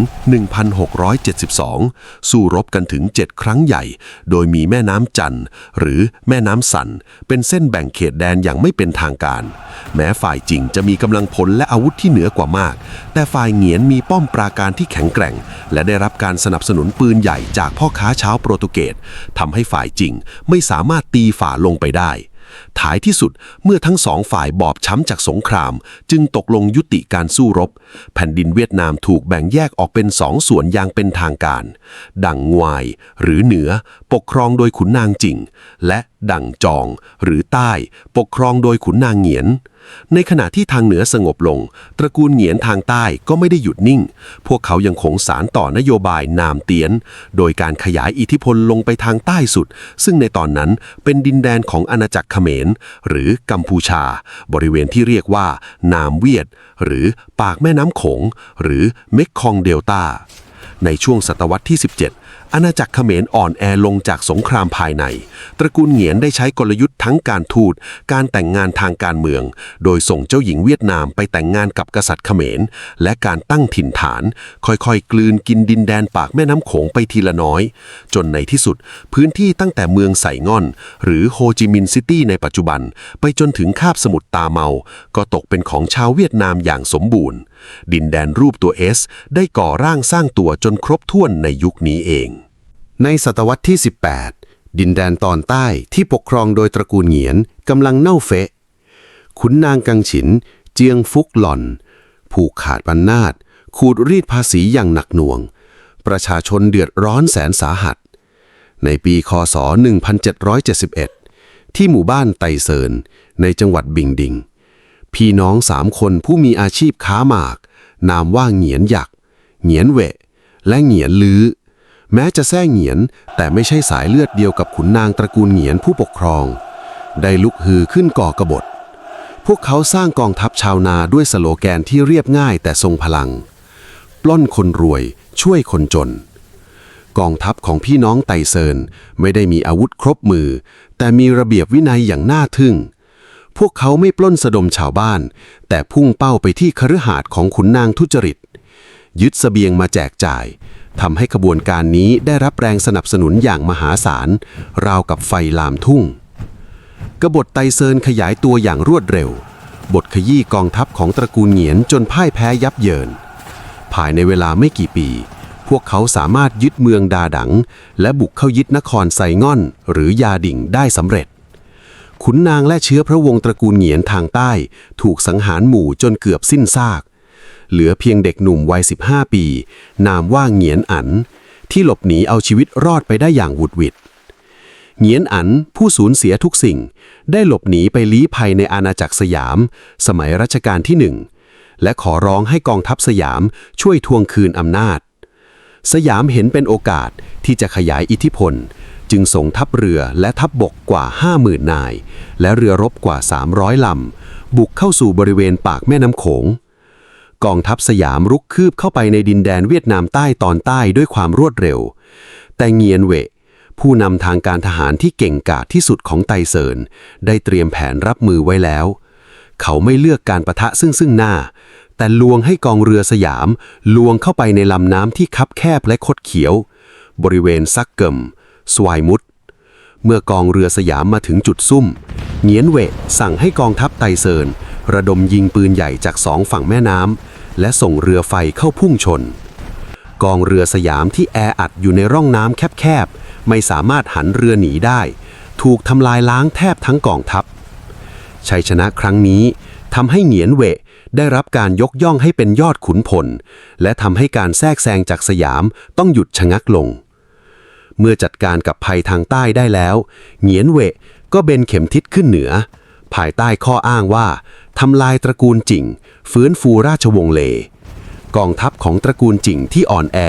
1672สู้รบกันถึง7 ครั้งใหญ่โดยมีแม่น้ำจันหรือแม่น้ำสันเป็นเส้นแบ่งเขตแดนอย่างไม่เป็นทางการแม้ฝ่ายจิ่งจะมีกำลังพลและอาวุธที่เหนือกว่ามากแต่ฝ่ายเหงียนมีป้อมปราการที่แข็งแกร่งและได้รับการสนับสนุนปืนใหญ่จากพ่อค้าชาวโปรตุเกสทำให้ฝ่ายจิ่งไม่สามารถตีฝ่าลงไปได้ท้ายที่สุดเมื่อทั้งสองฝ่ายบอบช้ำจากสงครามจึงตกลงยุติการสู้รบแผ่นดินเวียดนามถูกแบ่งแยกออกเป็น2 ส่วนอย่างเป็นทางการดั่งงวายหรือเหนือปกครองโดยขุนนางจิ่งและดั่งจองหรือใต้ปกครองโดยขุนนางเหงียนในขณะที่ทางเหนือสงบลงตระกูลเหงียนทางใต้ก็ไม่ได้หยุดนิ่งพวกเขายังคงสานต่อนโยบายนามเตียนโดยการขยายอิทธิพลลงไปทางใต้สุดซึ่งในตอนนั้นเป็นดินแดนของอาณาจักรเขมรหรือกัมพูชาบริเวณที่เรียกว่านามเวียดหรือปากแม่น้ำโขงหรือเมคคองเดลต้าในช่วงศตวรรษที่17อาณาจักรเขมรอ่อนแอลงจากสงครามภายในตระกูลเหงียนได้ใช้กลยุทธ์ทั้งการทูตการแต่งงานทางการเมืองโดยส่งเจ้าหญิงเวียดนามไปแต่งงานกับกษัตริย์เขมรและการตั้งถิ่นฐานค่อยๆกลืนกินดินแดนปากแม่น้ำโขงไปทีละน้อยจนในที่สุดพื้นที่ตั้งแต่เมืองไสง่อนหรือโฮจิมินห์ซิตี้ในปัจจุบันไปจนถึงคาบสมุทรตาเมาก็ตกเป็นของชาวเวียดนามอย่างสมบูรณ์ดินแดนรูปตัว S ได้ก่อร่างสร้างตัวจนครบถ้วนในยุคนี้เองในศตวรรษที่18ดินแดนตอนใต้ที่ปกครองโดยตระกูลเหงียนกำลังเน่าเฟะขุนนางกังฉินเจียงฟุกหล่อนผูกขาดอำนาจขูดรีดภาษีอย่างหนักหน่วงประชาชนเดือดร้อนแสนสาหัสในปีคศ1771ที่หมู่บ้านไตเซินในจังหวัดบิงดิงพี่น้อง3 คนผู้มีอาชีพค้าหมากนามว่าเหงียนหยักเหงียนเหวะและเหงียนลื้อแม้จะแท้เหงียนแต่ไม่ใช่สายเลือดเดียวกับขุนนางตระกูลเหงียนผู้ปกครองได้ลุกฮือขึ้นก่อกบฏพวกเขาสร้างกองทัพชาวนาด้วยสโลแกนที่เรียบง่ายแต่ทรงพลังปล้นคนรวยช่วยคนจนกองทัพของพี่น้องไตเซินไม่ได้มีอาวุธครบมือแต่มีระเบียบวินัยอย่างน่าทึ่งพวกเขาไม่ปล้นสะดมชาวบ้านแต่พุ่งเป้าไปที่คฤหาสน์ของขุนนางทุจริตยึดเสบียงมาแจกจ่ายทำให้ขบวนการนี้ได้รับแรงสนับสนุนอย่างมหาศาลราวกับไฟลามทุ่งกบฏไตเซินขยายตัวอย่างรวดเร็วบทขยี้กองทัพของตระกูลเหงียนจนพ่ายแพ้ยับเยินภายในเวลาไม่กี่ปีพวกเขาสามารถยึดเมืองดาดังและบุกเข้ายึดนครไซง่อนหรือยาดิ่งได้สำเร็จขุนนางและเชื้อพระวงศ์ตระกูลเหงียนทางใต้ถูกสังหารหมู่จนเกือบสิ้นซาก เหลือเพียงเด็กหนุ่มวัย15 ปี นามว่าเหงียนอั๋นที่หลบหนีเอาชีวิตรอดไปได้อย่างหวุดหวิดเหงียนอั๋นผู้สูญเสียทุกสิ่งได้หลบหนีไปลี้ภัยในอาณาจักรสยามสมัยรัชกาลที่ 1และขอร้องให้กองทัพสยามช่วยทวงคืนอำนาจสยามเห็นเป็นโอกาสที่จะขยายอิทธิพลจึงส่งทัพเรือและทัพบกกว่า 50,000 นายและเรือรบกว่า300 ลำบุกเข้าสู่บริเวณปากแม่น้ำโขงกองทัพสยามรุกคืบเข้าไปในดินแดนเวียดนามใต้ตอนใต้ด้วยความรวดเร็วแต่เงียนเหวผู้นำทางการทหารที่เก่งกาจที่สุดของไตเซินได้เตรียมแผนรับมือไว้แล้วเขาไม่เลือกการปะทะซึ่งหน้าแต่ลวงให้กองเรือสยามลวงเข้าไปในลำน้ำที่คับแคบและคดเขียวบริเวณซักเกิมสวายมุดเมื่อกองเรือสยามมาถึงจุดซุ่มเหงียนเหวสั่งให้กองทัพไตเซินระดมยิงปืนใหญ่จาก2 ฝั่งแม่น้ำและส่งเรือไฟเข้าพุ่งชนกองเรือสยามที่แออัดอยู่ในร่องน้ำแคบๆไม่สามารถหันเรือหนีได้ถูกทำลายล้างแทบทั้งกองทัพชัยชนะครั้งนี้ทำให้เหงียนเหวได้รับการยกย่องให้เป็นยอดขุนพลและทำให้การแทรกแซงจากสยามต้องหยุดชะงักลงเมื่อจัดการกับภัยทางใต้ได้แล้วเหงียนเหวก็เบนเข็มทิศขึ้นเหนือภายใต้ข้ออ้างว่าทำลายตระกูลจิ่งฟื้นฟูราชวงศ์เลกองทัพของตระกูลจิ่งที่อ่อนแอ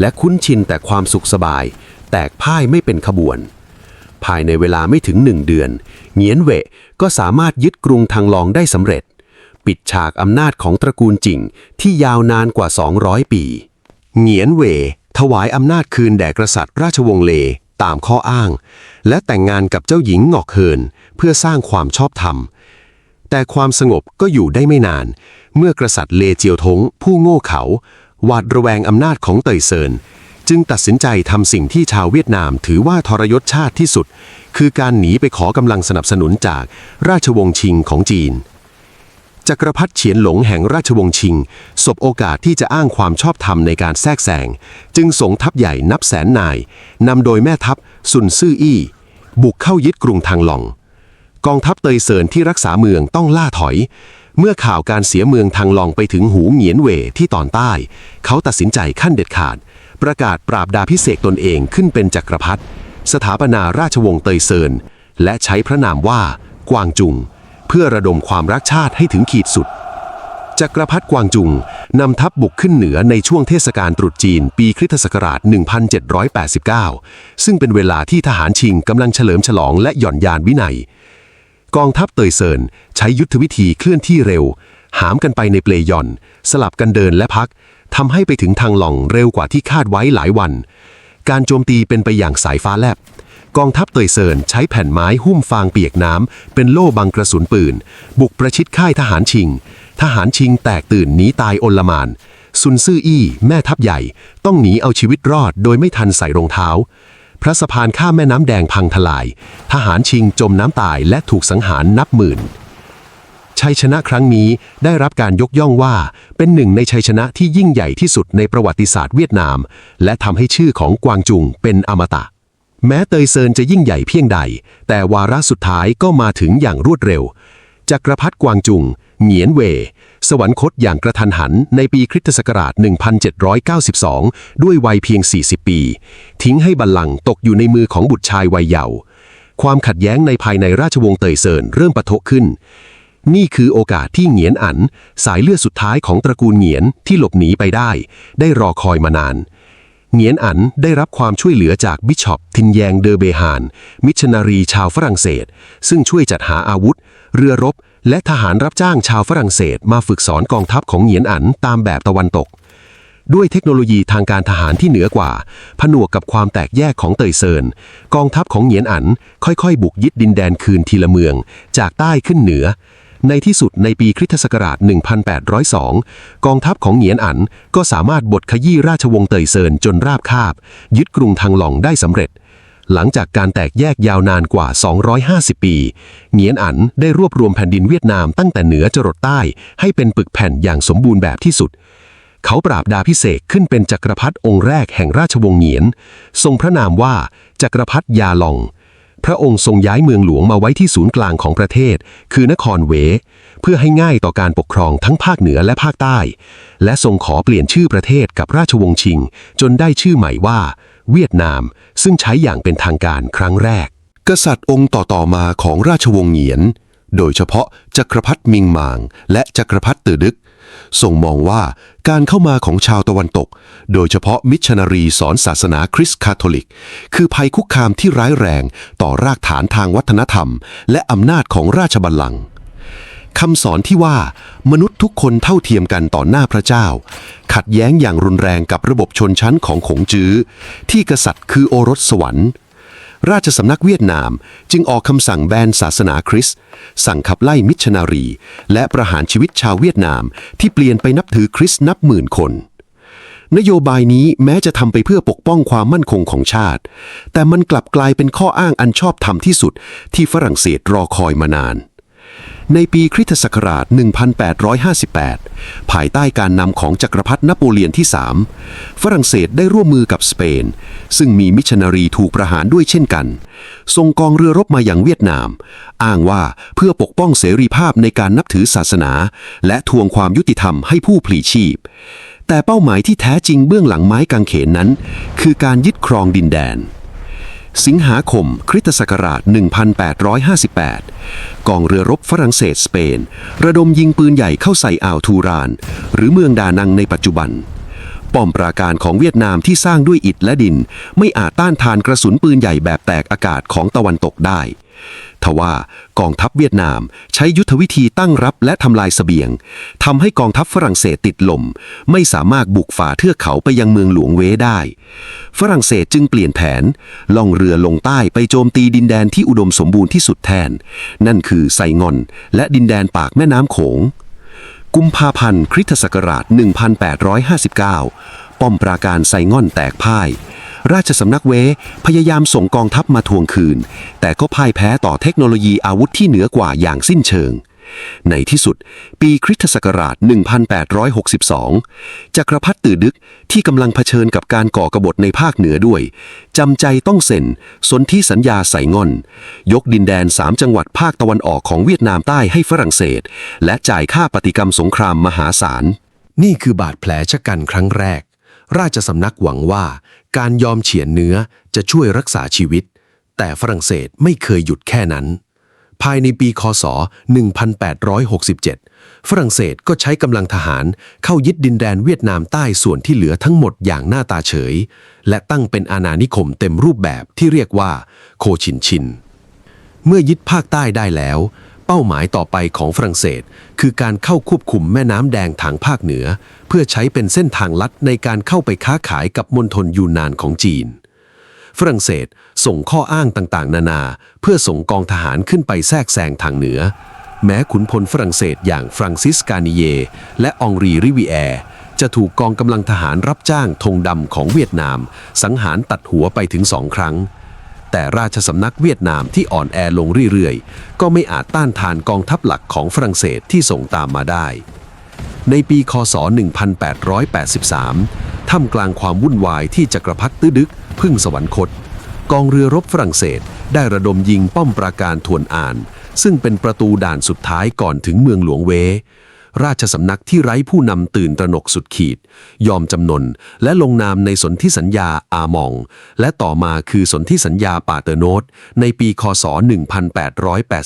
และคุ้นชินแต่ความสุขสบายแตกพ่ายไม่เป็นขบวนภายในเวลาไม่ถึง1 เดือนเหงียนเหวก็สามารถยึดกรุงทางลองได้สำเร็จปิดฉากอำนาจของตระกูลจิ่งที่ยาวนานกว่า200 ปีเหงียนเหวถวายอำนาจคืนแด่กษัตริย์ราชวงศ์เลตามข้ออ้างและแต่งงานกับเจ้าหญิงหงอกเฮินเพื่อสร้างความชอบธรรมแต่ความสงบก็อยู่ได้ไม่นานเมื่อกษัตริย์เลเจียวทงผู้โง่เขลาหวาดระแวงอำนาจของเต่ยเซินจึงตัดสินใจทำสิ่งที่ชาวเวียดนามถือว่าทรยศชาติที่สุดคือการหนีไปขอกำลังสนับสนุนจากราชวงศ์ชิงของจีนจักรพรรดิเฉียนหลงแห่งราชวงศ์ชิงสบโอกาสที่จะอ้างความชอบธรรมในการแทรกแซงจึงส่งทัพใหญ่นับแสนนายนำโดยแม่ทัพซุนซื่ออี้บุกเข้ายึดกรุงทางหลองกองทัพเตยเซินที่รักษาเมืองต้องล่าถอยเมื่อข่าวการเสียเมืองทางหลองไปถึงหูเหงียนเหวที่ตอนใต้เขาตัดสินใจขั้นเด็ดขาดประกาศปราบดาพิเศษตนเองขึ้นเป็นจักรพรรดิสถาปนาราชวงศ์เตยเซินและใช้พระนามว่ากวางจุงเพื่อระดมความรักชาติให้ถึงขีดสุดจักรพรรดิกวางจุงนำทัพบุกขึ้นเหนือในช่วงเทศกาลตรุษจีนปีคริสตศักราช 1789 ซึ่งเป็นเวลาที่ทหารชิงกำลังเฉลิมฉลองและหย่อนยานวินัยกองทัพเตยเซินใช้ยุทธวิธีเคลื่อนที่เร็วหามกันไปในเปลหย่อนสลับกันเดินและพักทำให้ไปถึงทางหล่องเร็วกว่าที่คาดไว้หลายวันการโจมตีเป็นไปอย่างสายฟ้าแลบกองทัพเตยเซินใช้แผ่นไม้หุ้มฟางเปียกน้ำเป็นโล่บังกระสุนปืนบุกประชิดค่ายทหารชิงแตกตื่นหนีตายโอลหม่านซุนซื่ออี้แม่ทัพใหญ่ต้องหนีเอาชีวิตรอดโดยไม่ทันใส่รองเท้าพระสะพานข้ามแม่น้ำแดงพังทลายทหารชิงจมน้ำตายและถูกสังหารนับหมื่นชัยชนะครั้งนี้ได้รับการยกย่องว่าเป็นหนึ่งในชัยชนะที่ยิ่งใหญ่ที่สุดในประวัติศาสตร์เวียดนามและทำให้ชื่อของกวางจุงเป็นอมตะแม้เตยเซินจะยิ่งใหญ่เพียงใดแต่วาระสุดท้ายก็มาถึงอย่างรวดเร็วจักรพรรดิกวางจุงเหงียนเหวสวรรคตอย่างกระทันหันในปีคริสตศักราช 1792 ด้วยวัยเพียง 40 ปีทิ้งให้บัลลังก์ตกอยู่ในมือของบุตรชายวัยเยาว์ความขัดแย้งในภายในราชวงศ์เตยเซินเริ่มปะทุขึ้นนี่คือโอกาสที่เหงียนอั๋นสายเลือดสุดท้ายของตระกูลเหงียนที่หลบหนีไปได้รอคอยมานานเหงียนอั๋นได้รับความช่วยเหลือจากบิชอปทินแยงเดอเบฮานมิชชันนารีชาวฝรั่งเศสซึ่งช่วยจัดหาอาวุธเรือรบและทหารรับจ้างชาวฝรั่งเศสมาฝึกสอนกองทัพของเหงียนอั๋นตามแบบตะวันตกด้วยเทคโนโลยีทางการทหารที่เหนือกว่าผนวกกับความแตกแยกของเตยเซินกองทัพของเหงียนอั๋นค่อยๆบุกยึดดินแดนคืนทีละเมืองจากใต้ขึ้นเหนือในที่สุดในปีคริสตศักราช 1802 กองทัพของเหงียนอั๋นก็สามารถบดขยี้ราชวงศ์เตยเซินจนราบคาบยึดกรุงทางหล่องได้สำเร็จหลังจากการแตกแยกยาวนานกว่า 250 ปีเหงียนอั๋นได้รวบรวมแผ่นดินเวียดนามตั้งแต่เหนือจรดใต้ให้เป็นปึกแผ่นอย่างสมบูรณ์แบบที่สุดเขาปราบดาพิเศษขึ้นเป็นจักรพรรดิองค์แรกแห่งราชวงศ์เหงียนทรงพระนามว่าจักรพรรดิยาลอง พระองค์ทรงย้ายเมืองหลวงมาไว้ที่ศูนย์กลางของประเทศคือนครเวเพื่อให้ง่ายต่อการปกครองทั้งภาคเหนือและภาคใต้และทรงขอเปลี่ยนชื่อประเทศกับราชวงศ์ชิงจนได้ชื่อใหม่ว่าเวียดนามซึ่งใช้อย่างเป็นทางการครั้งแรกกษัตริย์องค์ต่อมาของราชวงศ์เหงียนโดยเฉพาะจักรพรรดิมิงหม่างและจักรพรรดิตือดึกทรงมองว่าการเข้ามาของชาวตะวันตกโดยเฉพาะมิชชันนารีสอนศาสนาคริสต์คาทอลิกคือภัยคุกคามที่ร้ายแรงต่อรากฐานทางวัฒนธรรมและอำนาจของราชบัลลังก์คำสอนที่ว่ามนุษย์ทุกคนเท่าเทียมกันต่อหน้าพระเจ้าขัดแย้งอย่างรุนแรงกับระบบชนชั้นของขงจื้อที่กษัตริย์คือโอรสสวรรค์ราชสำนักเวียดนามจึงออกคำสั่งแบนศาสนาคริสต์สั่งขับไล่มิชชันนารีและประหารชีวิตชาวเวียดนามที่เปลี่ยนไปนับถือคริสต์นับหมื่นคนนโยบายนี้แม้จะทำไปเพื่อปกป้องความมั่นคงของชาติแต่มันกลับกลายเป็นข้ออ้างอันชอบธรรมที่สุดที่ฝรั่งเศสรอคอยมานานในปีคริสตศักราช 1858 ภายใต้การนำของจักรพรรดินโปเลียนที่ 3 ฝรั่งเศสได้ร่วมมือกับสเปนซึ่งมีมิชชันนารีถูกประหารด้วยเช่นกันส่งกองเรือรบมาอย่างเวียดนามอ้างว่าเพื่อปกป้องเสรีภาพในการนับถือศาสนาและทวงความยุติธรรมให้ผู้พลีชีพแต่เป้าหมายที่แท้จริงเบื้องหลังไม้กางเขนนั้นคือการยึดครองดินแดนสิงหาคมคริสตศักราช 1858 กองเรือรบฝรั่งเศสสเปนระดมยิงปืนใหญ่เข้าใส่อ่าวทูรานหรือเมืองดานังในปัจจุบันป้อมปราการของเวียดนามที่สร้างด้วยอิฐและดินไม่อาจต้านทานกระสุนปืนใหญ่แบบแตกอากาศของตะวันตกได้ทว่ากองทัพเวียดนามใช้ยุทธวิธีตั้งรับและทำลายเสบียงทำให้กองทัพฝรั่งเศสติดลมไม่สามารถบุกฝ่าเทือกเขาไปยังเมืองหลวงเวได้ฝรั่งเศสจึงเปลี่ยนแผนล่องเรือลงใต้ไปโจมตีดินแดนที่อุดมสมบูรณ์ที่สุดแทนนั่นคือไซงอนและดินแดนปากแม่น้ำโขงกุมภาพันธ์คริสตศักราช 1859 ป้อมปราการไซงอนแตกพ่ายราชสำนักเวพยายามส่งกองทัพมาทวงคืนแต่ก็พ่ายแพ้ต่อเทคโนโลยีอาวุธที่เหนือกว่าอย่างสิ้นเชิงในที่สุดปีคริสตศักราช 1862 จักรพรรดิตือดึกที่กำลังเผชิญกับการก่อกบฏในภาคเหนือด้วยจำใจต้องเซ็นสนธิสัญญาไซงอนยกดินแดน3จังหวัดภาคตะวันออกของเวียดนามใต้ให้ฝรั่งเศสและจ่ายค่าปฏิกรรมสงครามมหาศาลนี่คือบาดแผลชะกันครั้งแรกราชสำนักหวังว่าการยอมเฉือนเนื้อจะช่วยรักษาชีวิตแต่ฝรั่งเศสไม่เคยหยุดแค่นั้นภายในปีค.ศ. 1867 ฝรั่งเศสก็ใช้กำลังทหารเข้ายึดดินแดนเวียดนามใต้ส่วนที่เหลือทั้งหมดอย่างหน้าตาเฉยและตั้งเป็นอาณานิคมเต็มรูปแบบที่เรียกว่าโคชินชินเมื่อยึดภาคใต้ได้แล้วเป้าหมายต่อไปของฝรั่งเศสคือการเข้าควบคุมแม่น้ำแดงทางภาคเหนือเพื่อใช้เป็นเส้นทางลัดในการเข้าไปค้าขายกับมณฑลยูนนานของจีนฝรั่งเศสส่งข้ออ้างต่างๆนานาเพื่อส่งกองทหารขึ้นไปแทรกแซงทางเหนือแม้ขุนพลฝรั่งเศสอย่างฟรานซิสกานิเยและองรีริวีแอร์จะถูกกองกำลังทหารรับจ้างธงดำของเวียดนามสังหารตัดหัวไปถึง2 ครั้งแต่ราชสำนักเวียดนามที่อ่อนแอลงเรื่อยๆก็ไม่อาจต้านทานกองทัพหลักของฝรั่งเศสที่ส่งตามมาได้ในปีค.ศ. 1883 ท่ามกลางความวุ่นวายที่จักรพรรดิตื้อดึกพึ่งสวรรคตกองเรือรบฝรั่งเศสได้ระดมยิงป้อมปราการทวนอานซึ่งเป็นประตูด่านสุดท้ายก่อนถึงเมืองหลวงเวราชสำนักที่ไร้ผู้นำตื่นตระหนกสุดขีดยอมจำนนและลงนามในสนธิสัญญาอามองและต่อมาคือสนธิสัญญาปาเตอร์โนตในปีค.ศ.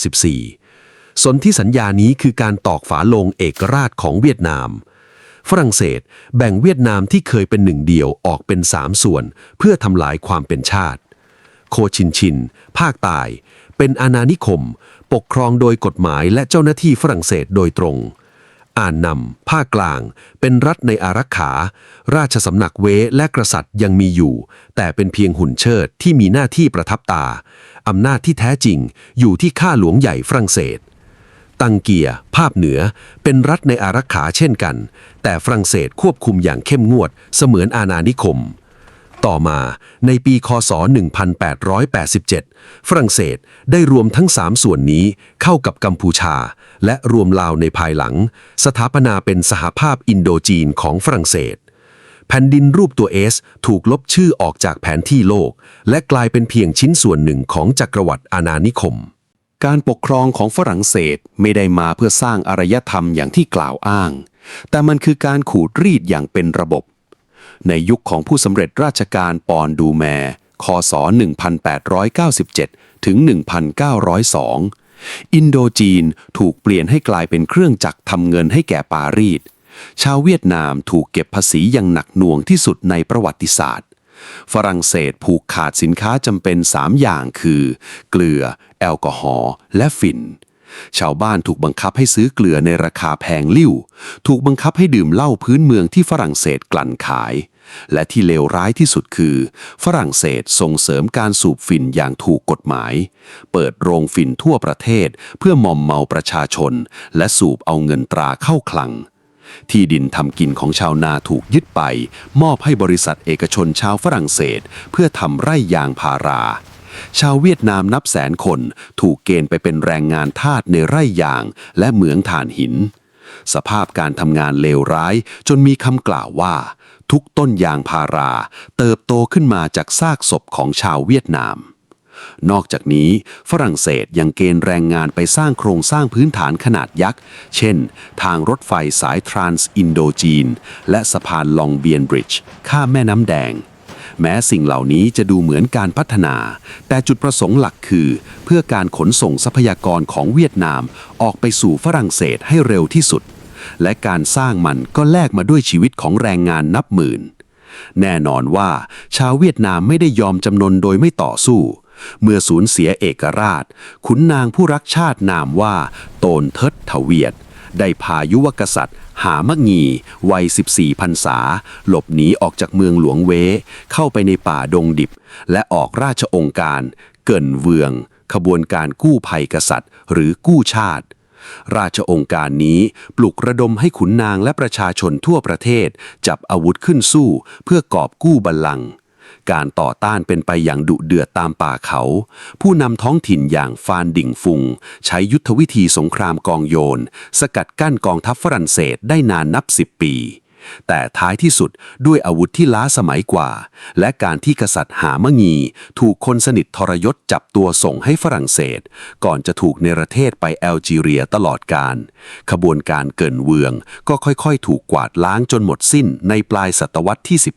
1884 สนธิสัญญานี้คือการตอกฝาโลงเอกราชของเวียดนามฝรั่งเศสแบ่งเวียดนามที่เคยเป็นหนึ่งเดียวออกเป็น3 ส่วนเพื่อทำลายความเป็นชาติโคชินชินภาคใต้เป็นอาณานิคมปกครองโดยกฎหมายและเจ้าหน้าที่ฝรั่งเศสโดยตรงอ่านนำภาคกลางเป็นรัฐในอารักขาราชสำนักเวและกษัตริย์ยังมีอยู่แต่เป็นเพียงหุ่นเชิดที่มีหน้าที่ประทับตาอำนาจที่แท้จริงอยู่ที่ข้าหลวงใหญ่ฝรั่งเศสตังเกียภาคเหนือเป็นรัฐในอารักขาเช่นกันแต่ฝรั่งเศสควบคุมอย่างเข้มงวดเสมือนอาณานิคมต่อมาในปีค.ศ. 1887 ฝรั่งเศสได้รวมทั้ง3 ส่วนนี้เข้ากับกัมพูชาและรวมลาวในภายหลังสถาปนาเป็นสหภาพอินโดจีนของฝรั่งเศส แผ่นดินรูปตัว S ถูกลบชื่อออกจากแผนที่โลกและกลายเป็นเพียงชิ้นส่วนหนึ่งของจักรวรรดิอาณานิคมการปกครองของฝรั่งเศสไม่ได้มาเพื่อสร้างอารยธรรมอย่างที่กล่าวอ้างแต่มันคือการขูดรีดอย่างเป็นระบบในยุคของผู้สำเร็จราชการปอนดูแมร์คศ 1897 ถึง 1902 อินโดจีนถูกเปลี่ยนให้กลายเป็นเครื่องจักรทำเงินให้แก่ปารีสชาวเวียดนามถูกเก็บภาษีอย่างหนักหน่วงที่สุดในประวัติศาสตร์ฝรั่งเศสผูกขาดสินค้าจำเป็น3อย่างคือเกลือแอลกอฮอล์และฝิ่นชาวบ้านถูกบังคับให้ซื้อเกลือในราคาแพงลิ่วถูกบังคับให้ดื่มเหล้าพื้นเมืองที่ฝรั่งเศสกลั่นขายและที่เลวร้ายที่สุดคือฝรั่งเศสส่งเสริมการสูบฝิ่นอย่างถูกกฎหมายเปิดโรงฝิ่นทั่วประเทศเพื่อมอมเมาประชาชนและสูบเอาเงินตราเข้าคลังที่ดินทำกินของชาวนาถูกยึดไปมอบให้บริษัทเอกชนชาวฝรั่งเศสเพื่อทำไร่ยางพาราชาวเวียดนามนับแสนคนถูกเกณฑ์ไปเป็นแรงงานทาสในไร่ยางและเหมืองถ่านหินสภาพการทำงานเลวร้ายจนมีคำกล่าวว่าทุกต้นยางพาราเติบโตขึ้นมาจากซากศพของชาวเวียดนามนอกจากนี้ฝรั่งเศสยังเกณฑ์แรงงานไปสร้างโครงสร้างพื้นฐานขนาดยักษ์เช่นทางรถไฟสายทรานส์อินโดจีนและสะพานลองเบียนบริดจ์ข้ามแม่น้ำแดงแม้สิ่งเหล่านี้จะดูเหมือนการพัฒนาแต่จุดประสงค์หลักคือเพื่อการขนส่งทรัพยากรของเวียดนามออกไปสู่ฝรั่งเศสให้เร็วที่สุดและการสร้างมันก็แลกมาด้วยชีวิตของแรงงานนับหมื่นแน่นอนว่าชาวเวียดนามไม่ได้ยอมจำนนโดยไม่ต่อสู้เมื่อสูญเสียเอกราชขุนนางผู้รักชาตินามว่าโตนเทิดทเวียดได้พายุวกษัตริย์หามะงีวัย14 พรรษาหลบหนีออกจากเมืองหลวงเว้เข้าไปในป่าดงดิบและออกราชองค์การเกิ่นเวืองขบวนการกู้ภัยกษัตริย์หรือกู้ชาติราชองค์การนี้ปลุกระดมให้ขุนนางและประชาชนทั่วประเทศจับอาวุธขึ้นสู้เพื่อกอบกู้บัลลังก์การต่อต้านเป็นไปอย่างดุเดือดตามป่าเขาผู้นำท้องถิ่นอย่างฟานดิ่งฟุงใช้ยุทธวิธีสงครามกองโยนสกัดกั้นกองทัพฝรั่งเศสได้นานนับ10 ปีแต่ท้ายที่สุดด้วยอาวุธที่ล้าสมัยกว่าและการที่กษัตริย์หามะงีถูกคนสนิททรยศจับตัวส่งให้ฝรั่งเศสก่อนจะถูกเนรเทศไปแอลจีเรียตลอดกาลขบวนการเกิ่นเวืองก็ค่อยๆถูกกวาดล้างจนหมดสิ้นในปลายศตวรรษที่19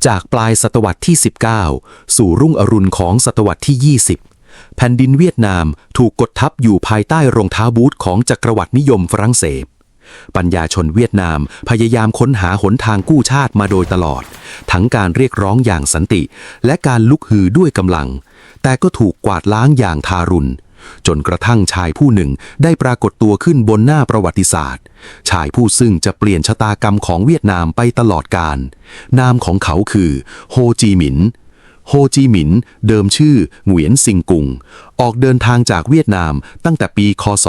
จากปลายศตวรรษที่19สู่รุ่งอรุณของศตวรรษที่20แผ่นดินเวียดนามถูกกดทับอยู่ภายใต้รองเท้าบูทของจักรวรรดินิยมฝรั่งเศสปัญญาชนเวียดนามพยายามค้นหาหนทางกู้ชาติมาโดยตลอดทั้งการเรียกร้องอย่างสันติและการลุกฮือด้วยกำลังแต่ก็ถูกกวาดล้างอย่างทารุณจนกระทั่งชายผู้หนึ่งได้ปรากฏตัวขึ้นบนหน้าประวัติศาสตร์ชายผู้ซึ่งจะเปลี่ยนชะตากรรมของเวียดนามไปตลอดกาลนามของเขาคือโฮจีมินห์โฮจีมินห์เดิมชื่อเหวียนซิงกุงออกเดินทางจากเวียดนามตั้งแต่ปีคศ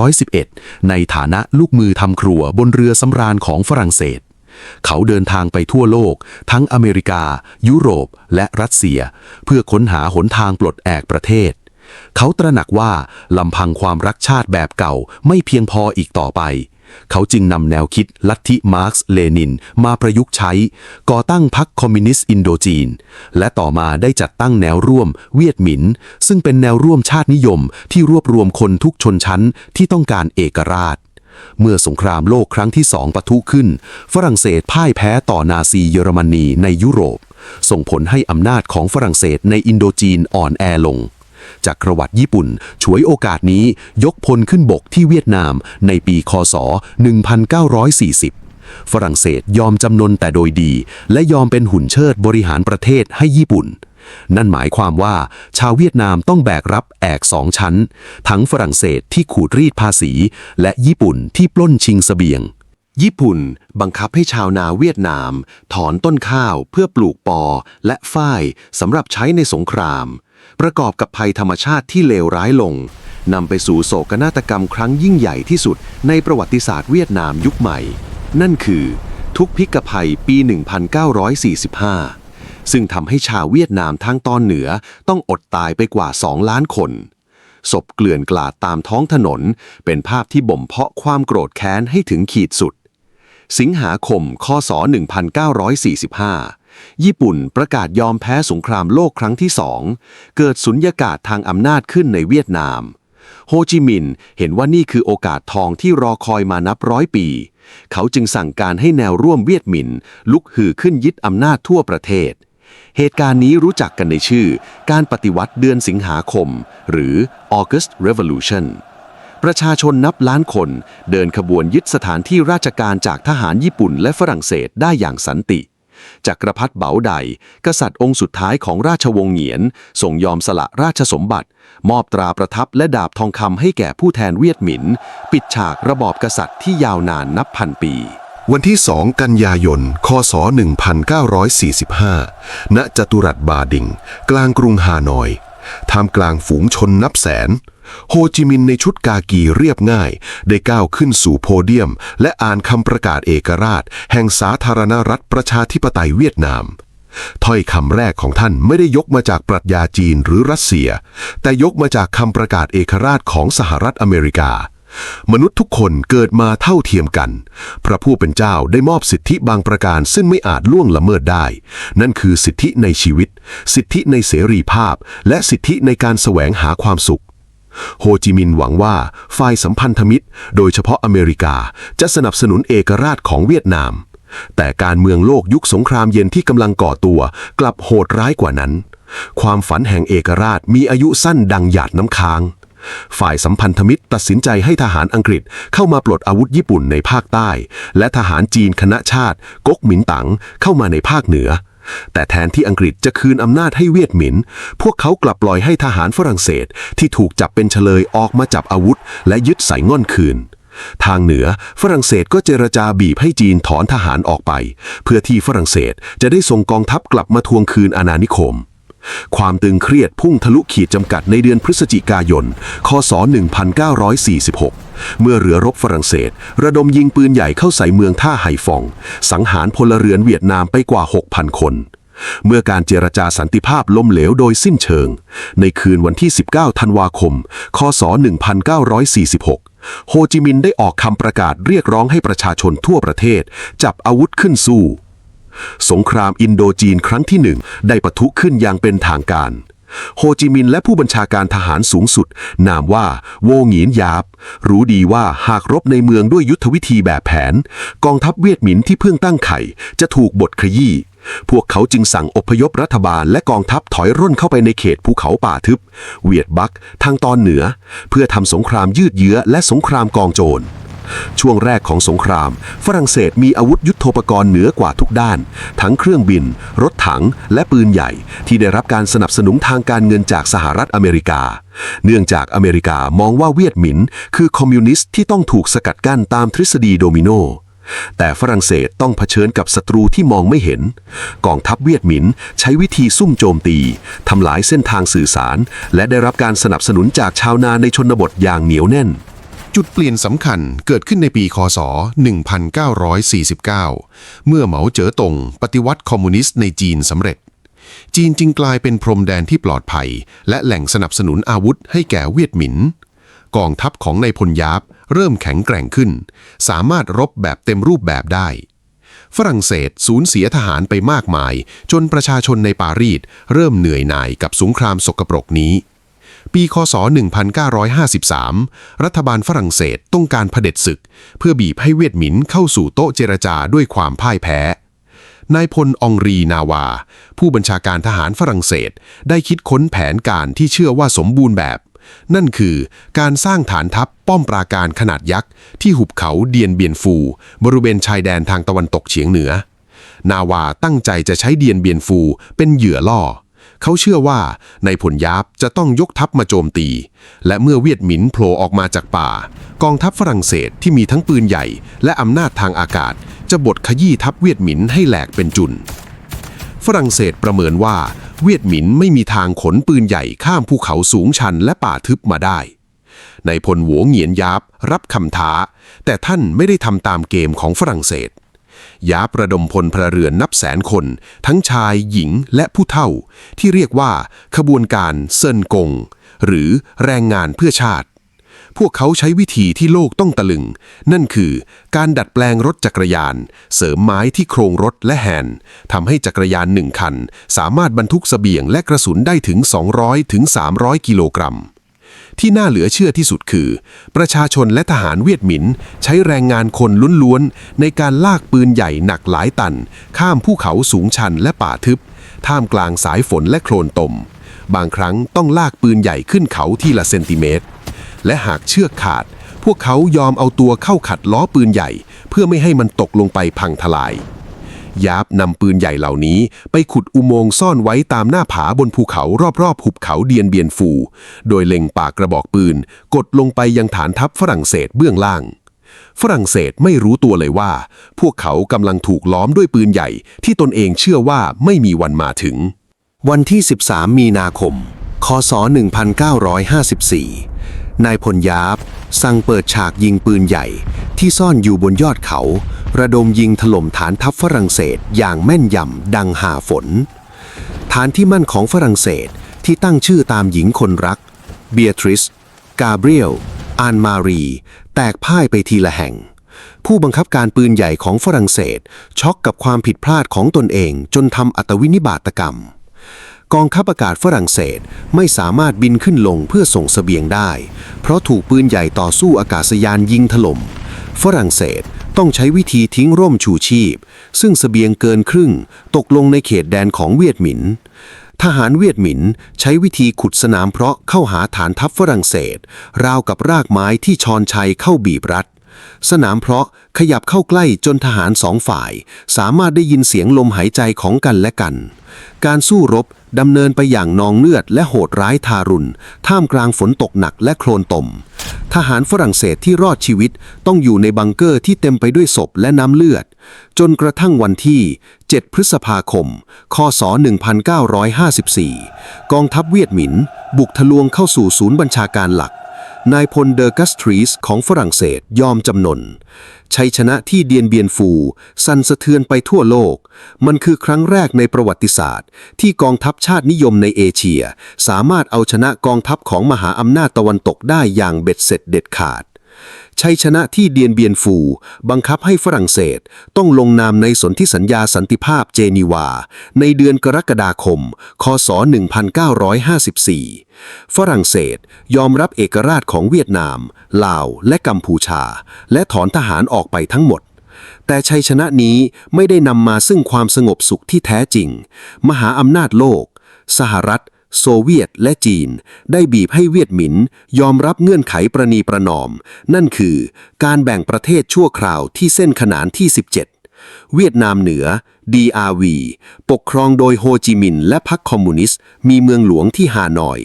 1911 ในฐานะลูกมือทำครัวบนเรือสำราญของฝรั่งเศสเขาเดินทางไปทั่วโลกทั้งอเมริกายุโรปและรัสเซียเพื่อค้นหาหนทางปลดแอกประเทศเขาตระหนักว่าลำพังความรักชาติแบบเก่าไม่เพียงพออีกต่อไปเขาจึงนำแนวคิดลัทธิมาร์กซ์เลนินมาประยุกต์ใช้ก่อตั้งพรรคคอมมิวนิสต์อินโดจีนและต่อมาได้จัดตั้งแนวร่วมเวียดหมินซึ่งเป็นแนวร่วมชาตินิยมที่รวบรวมคนทุกชนชั้นที่ต้องการเอกราชเมื่อสงครามโลกครั้งที่2ปะทุขึ้นฝรั่งเศสพ่ายแพ้ต่อนาซีเยอรมนีในยุโรปส่งผลให้อำนาจของฝรั่งเศสในอินโดจีนอ่อนแอลงจักรวรรดิญี่ปุ่นฉวยโอกาสนี้ยกพลขึ้นบกที่เวียดนามในปีคศ 1940 ฝรั่งเศสยอมจำนนแต่โดยดีและยอมเป็นหุ่นเชิดบริหารประเทศให้ญี่ปุ่นนั่นหมายความว่าชาวเวียดนามต้องแบกรับแอก2 ชั้นทั้งฝรั่งเศสที่ขูดรีดภาษีและญี่ปุ่นที่ปล้นชิงเสบียงญี่ปุ่นบังคับให้ชาวนาเวียดนามถอนต้นข้าวเพื่อปลูกปอและฝ้ายสำหรับใช้ในสงครามประกอบกับภัยธรรมชาติที่เลวร้ายลงนำไปสู่โศกนาฏกรรมครั้งยิ่งใหญ่ที่สุดในประวัติศาสตร์เวียดนามยุคใหม่นั่นคือทุกพิกภัยปี 1945 ซึ่งทำให้ชาวเวียดนามทางตอนเหนือต้องอดตายไปกว่า 2 ล้านคนศพเกลื่อนกลาดตามท้องถนนเป็นภาพที่บ่มเพาะความโกรธแค้นให้ถึงขีดสุด สิงหาคม คศ 1945 ญี่ปุ่นประกาศยอมแพ้สงครามโลกครั้งที่2เกิดสุญญากาศทางอำนาจขึ้นในเวียดนามโฮจิมินห์เห็นว่านี่คือโอกาสทองที่รอคอยมานับร้อยปีเขาจึงสั่งการให้แนวร่วมเวียดมินห์ลุกฮือขึ้นยึดอำนาจทั่วประเทศเหตุการณ์นี้รู้จักกันในชื่อการปฏิวัติเดือนสิงหาคมหรือ August Revolution ประชาชนนับล้านคนเดินขบวนยึดสถานที่ราชการจากทหารญี่ปุ่นและฝรั่งเศสได้อย่างสันติจักรพรรดิเบาไดกษัตริย์องค์สุดท้ายของราชวงศ์เหงียนทรงยอมสละราชสมบัติมอบตราประทับและดาบทองคำให้แก่ผู้แทนเวียดหมินปิดฉากระบอบกษัตริย์ที่ยาวนานนับพันปีวันที่ 2 กันยายน คศ 1945 ณ จตุรัสบาดิงกลางกรุงฮานอยท่ามกลางฝูงชนนับแสนโฮจิมินห์ในชุดกากีเรียบง่ายได้ก้าวขึ้นสู่โพเดียมและอ่านคำประกาศเอกราชแห่งสาธารณรัฐประชาธิปไตยเวียดนามถ้อยคำแรกของท่านไม่ได้ยกมาจากปรัชญาจีนหรือรัสเซียแต่ยกมาจากคำประกาศเอกราชของสหรัฐอเมริกามนุษย์ทุกคนเกิดมาเท่าเทียมกันพระผู้เป็นเจ้าได้มอบสิทธิบางประการซึ่งไม่อาจล่วงละเมิดได้นั่นคือสิทธิในชีวิตสิทธิในเสรีภาพและสิทธิในการแสวงหาความสุขโฮจิมินห์หวังว่าฝ่ายสัมพันธมิตรโดยเฉพาะอเมริกาจะสนับสนุนเอกราชของเวียดนามแต่การเมืองโลกยุคสงครามเย็นที่กำลังก่อตัวกลับโหดร้ายกว่านั้นความฝันแห่งเอกราชมีอายุสั้นดังหยาดน้ำค้างฝ่ายสัมพันธมิตรตัดสินใจให้ทหารอังกฤษเข้ามาปลดอาวุธญี่ปุ่นในภาคใต้และทหารจีนคณะชาติก๊กหมินตั๋งเข้ามาในภาคเหนือแต่แทนที่อังกฤษจะคืนอำนาจให้เวียดหมินพวกเขากลับปล่อยให้ทหารฝรั่งเศสที่ถูกจับเป็นเฉลยออกมาจับอาวุธและยึดไสง่อนคืนทางเหนือฝรั่งเศสก็เจรจาบีบให้จีนถอนทหารออกไปเพื่อที่ฝรั่งเศสจะได้ส่งกองทัพกลับมาทวงคืนอาณานิคมความตึงเครียดพุ่งทะลุขีดจำกัดในเดือนพฤศจิกายน คศ 1946 เมื่อเรือรบฝรั่งเศสระดมยิงปืนใหญ่เข้าใส่เมืองท่าไห่ฟองสังหารพลเรือนเวียดนามไปกว่า 6,000 คนเมื่อการเจรจาสันติภาพล้มเหลวโดยสิ้นเชิงในคืนวันที่ 19 ธันวาคม คศ 1946 โฮจิมินห์ได้ออกคำประกาศเรียกร้องให้ประชาชนทั่วประเทศจับอาวุธขึ้นสู้สงครามอินโดจีนครั้งที่1ได้ปะทุขึ้นอย่างเป็นทางการโฮจิมินห์และผู้บัญชาการทหารสูงสุดนามว่าโวหงีนยาบรู้ดีว่าหากรบในเมืองด้วยยุทธวิธีแบบแผนกองทัพเวียดหมินที่เพิ่งตั้งไข่จะถูกบดขยี้พวกเขาจึงสั่งอพยพรัฐบาลและกองทัพถอยร่นเข้าไปในเขตภูเขาป่าทึบเวียดบักทางตอนเหนือเพื่อทำสงครามยืดเยื้อและสงครามกองโจรช่วงแรกของสงครามฝรั่งเศสมีอาวุธยุทโธปกรณ์เหนือกว่าทุกด้านทั้งเครื่องบินรถถังและปืนใหญ่ที่ได้รับการสนับสนุนทางการเงินจากสหรัฐอเมริกาเนื่องจากอเมริกามองว่าเวียดหมินคือคอมมิวนิสต์ที่ต้องถูกสกัดกั้นตามทฤษฎีโดมิโนแต่ฝรั่งเศสต้องเผชิญกับศัตรูที่มองไม่เห็นกองทัพเวียดหมินใช้วิธีซุ่มโจมตีทำลายเส้นทางสื่อสารและได้รับการสนับสนุนจากชาวนาในชนบทอย่างเหนียวแน่นจุดเปลี่ยนสำคัญเกิดขึ้นในปี คศ 1949 เมื่อเหมาเจ๋อตงปฏิวัติคอมมิวนิสต์ในจีนสำเร็จจีนจึงกลายเป็นพรมแดนที่ปลอดภัยและแหล่งสนับสนุนอาวุธให้แก่เวียดหมินกองทัพของนายพลยาบเริ่มแข็งแกร่งขึ้นสามารถรบแบบเต็มรูปแบบได้ฝรั่งเศสสูญเสียทหารไปมากมายจนประชาชนในปารีสเริ่มเหนื่อยหน่ายกับสงครามสกปรกนี้ปี คศ 1953 รัฐบาลฝรั่งเศสต้องการเผด็จศึกเพื่อบีบให้เวียดหมินเข้าสู่โต๊ะเจรจาด้วยความพ่ายแพ้นายพลองรีนาวาผู้บัญชาการทหารฝรั่งเศสได้คิดค้นแผนการที่เชื่อว่าสมบูรณ์แบบนั่นคือการสร้างฐานทัพป้อมปราการขนาดยักษ์ที่หุบเขาเดียนเบียนฟูบริเวณชายแดนทางตะวันตกเฉียงเหนือนาวาตั้งใจจะใช้เดียนเบียนฟูเป็นเหยื่อล่อเขาเชื่อว่าในผลยาบจะต้องยกทัพมาโจมตีและเมื่อเวียดหมินโผล่ออกมาจากป่ากองทัพฝรั่งเศสที่มีทั้งปืนใหญ่และอำนาจทางอากาศจะบดขยี้ทัพเวียดหมินให้แหลกเป็นจุนฝรั่งเศสประเมินว่าเวียดหมินไม่มีทางขนปืนใหญ่ข้ามภูเขาสูงชันและป่าทึบมาได้นายพลหัวเหงียนยาบรับคำท้าแต่ท่านไม่ได้ทำตามเกมของฝรั่งเศสยาบระดมพลพลเรือนนับแสนคนทั้งชายหญิงและผู้เฒ่าที่เรียกว่าขบวนการเซินกงหรือแรงงานเพื่อชาติ พวกเขาใช้วิธีที่โลกต้องตะลึง นั่นคือการดัดแปลงรถจักรยาน เสริมไม้ที่โครงรถและแฮนด์ทำให้จักรยาน1 คันสามารถบรรทุกเสบียงและกระสุนได้ถึง 200 ถึง 300 กิโลกรัม ที่น่าเหลือเชื่อที่สุดคือ ประชาชนและทหารเวียดหมินใช้แรงงานคนล้วนๆในการลากปืนใหญ่หนักหลายตันข้ามภูเขาสูงชันและป่าทึบท่ามกลางสายฝนและโคลนตมบางครั้งต้องลากปืนใหญ่ขึ้นเขาทีละเซนติเมตรและหากเชือกขาดพวกเขายอมเอาตัวเข้าขัดล้อปืนใหญ่เพื่อไม่ให้มันตกลงไปพังทลายยาบนำปืนใหญ่เหล่านี้ไปขุดอุโมงค์ซ่อนไว้ตามหน้าผาบนภูเขารอบๆหุบเขาเดียนเบียนฟูโดยเล็งปากกระบอกปืนกดลงไปยังฐานทัพฝรั่งเศสเบื้องล่างฝรั่งเศสไม่รู้ตัวเลยว่าพวกเขากำลังถูกล้อมด้วยปืนใหญ่ที่ตนเองเชื่อว่าไม่มีวันมาถึงวันที่ 13 มีนาคม คศ 1954 นายพลยาบสั่งเปิดฉากยิงปืนใหญ่ที่ซ่อนอยู่บนยอดเขาระดมยิงถล่มฐานทัพฝรั่งเศสอย่างแม่นยำดังหาฝนฐานที่มั่นของฝรั่งเศสที่ตั้งชื่อตามหญิงคนรักเบียทริส กาเบรียล อานมารีแตกพ่ายไปทีละแห่งผู้บังคับการปืนใหญ่ของฝรั่งเศสช็อกกับความผิดพลาดของตนเองจนทำอัตวินิบาตกรรมกองทัพอากาศฝรั่งเศสไม่สามารถบินขึ้นลงเพื่อส่งเสบียงได้เพราะถูกปืนใหญ่ต่อสู้อากาศยานยิงถล่มฝรั่งเศสต้องใช้วิธีทิ้งร่มชูชีพซึ่งเสบียงเกินครึ่งตกลงในเขตแดนของเวียดหมินทหารเวียดหมินใช้วิธีขุดสนามเพราะเข้าหาฐานทัพฝรั่งเศสราวกับรากไม้ที่ชอนชัยเข้าบีบรัดสนามเพราะขยับเข้าใกล้จนทหาร2 ฝ่ายสามารถได้ยินเสียงลมหายใจของกันและกันการสู้รบดำเนินไปอย่างนองเลือดและโหดร้ายทารุณท่ามกลางฝนตกหนักและโคลนตมทหารฝรั่งเศสที่รอดชีวิตต้องอยู่ในบังเกอร์ที่เต็มไปด้วยศพและน้ำเลือดจนกระทั่งวันที่ 7 พฤษภาคม คศ 1954 กองทัพเวียดหมินบุกทะลวงเข้าสู่ศูนย์บัญชาการหลักนายพลเดอกัสทรีสของฝรั่งเศสยอมจำนนชัยชนะที่เดียนเบียนฟูสั่นสะเทือนไปทั่วโลกมันคือครั้งแรกในประวัติศาสตร์ที่กองทัพชาตินิยมในเอเชียสามารถเอาชนะกองทัพของมหาอำนาจตะวันตกได้อย่างเบ็ดเสร็จเด็ดขาดชัยชนะที่เดียนเบียนฟูบังคับให้ฝรั่งเศสต้องลงนามในสนธิสัญญาสันติภาพเจนีวาในเดือนกรกฎาคม คศ 1954 ฝรั่งเศสยอมรับเอกราชของเวียดนาม ลาว และกัมพูชาและถอนทหารออกไปทั้งหมดแต่ชัยชนะนี้ไม่ได้นำมาซึ่งความสงบสุขที่แท้จริงมหาอำนาจโลกสหรัฐโซเวียตและจีนได้บีบให้เวียดหมินยอมรับเงื่อนไขประนีประนอมนั่นคือการแบ่งประเทศชั่วคราวที่เส้นขนานที่ 17 เวียดนามเหนือ DRV ปกครองโดยโฮจิมินห์และพรรคคอมมิวนิสต์มีเมืองหลวงที่ฮานอย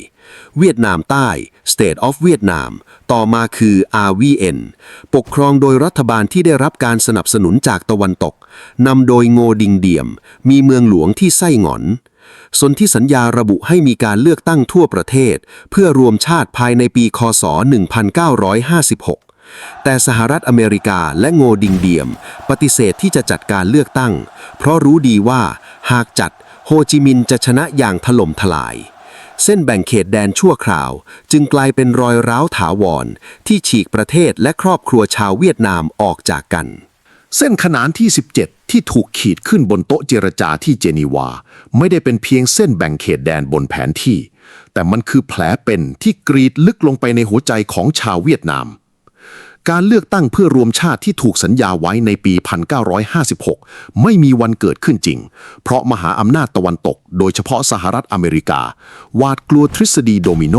เวียดนามใต้ State of Vietnam ต่อมาคือ RVN ปกครองโดยรัฐบาลที่ได้รับการสนับสนุนจากตะวันตกนำโดยโงดิงเดียมมีเมืองหลวงที่ไส้หงอนสนธิสัญญาระบุให้มีการเลือกตั้งทั่วประเทศเพื่อรวมชาติภายในปีคศ 1956 แต่สหรัฐอเมริกาและโงดิงเดียมปฏิเสธที่จะจัดการเลือกตั้งเพราะรู้ดีว่าหากจัดโฮจิมินห์จะชนะอย่างถล่มทลายเส้นแบ่งเขตแดนชั่วคราวจึงกลายเป็นรอยร้าวถาวรที่ฉีกประเทศและครอบครัวชาวเวียดนามออกจากกันเส้นขนานที่ 17 ที่ถูกขีดขึ้นบนโต๊ะเจรจาที่เจนีวาไม่ได้เป็นเพียงเส้นแบ่งเขตแดนบนแผนที่แต่มันคือแผลเป็นที่กรีดลึกลงไปในหัวใจของชาวเวียดนามการเลือกตั้งเพื่อรวมชาติที่ถูกสัญญาไว้ในปี 1956 ไม่มีวันเกิดขึ้นจริงเพราะมหาอำนาจตะวันตกโดยเฉพาะสหรัฐอเมริกาหวาดกลัวทฤษฎีโดมิโน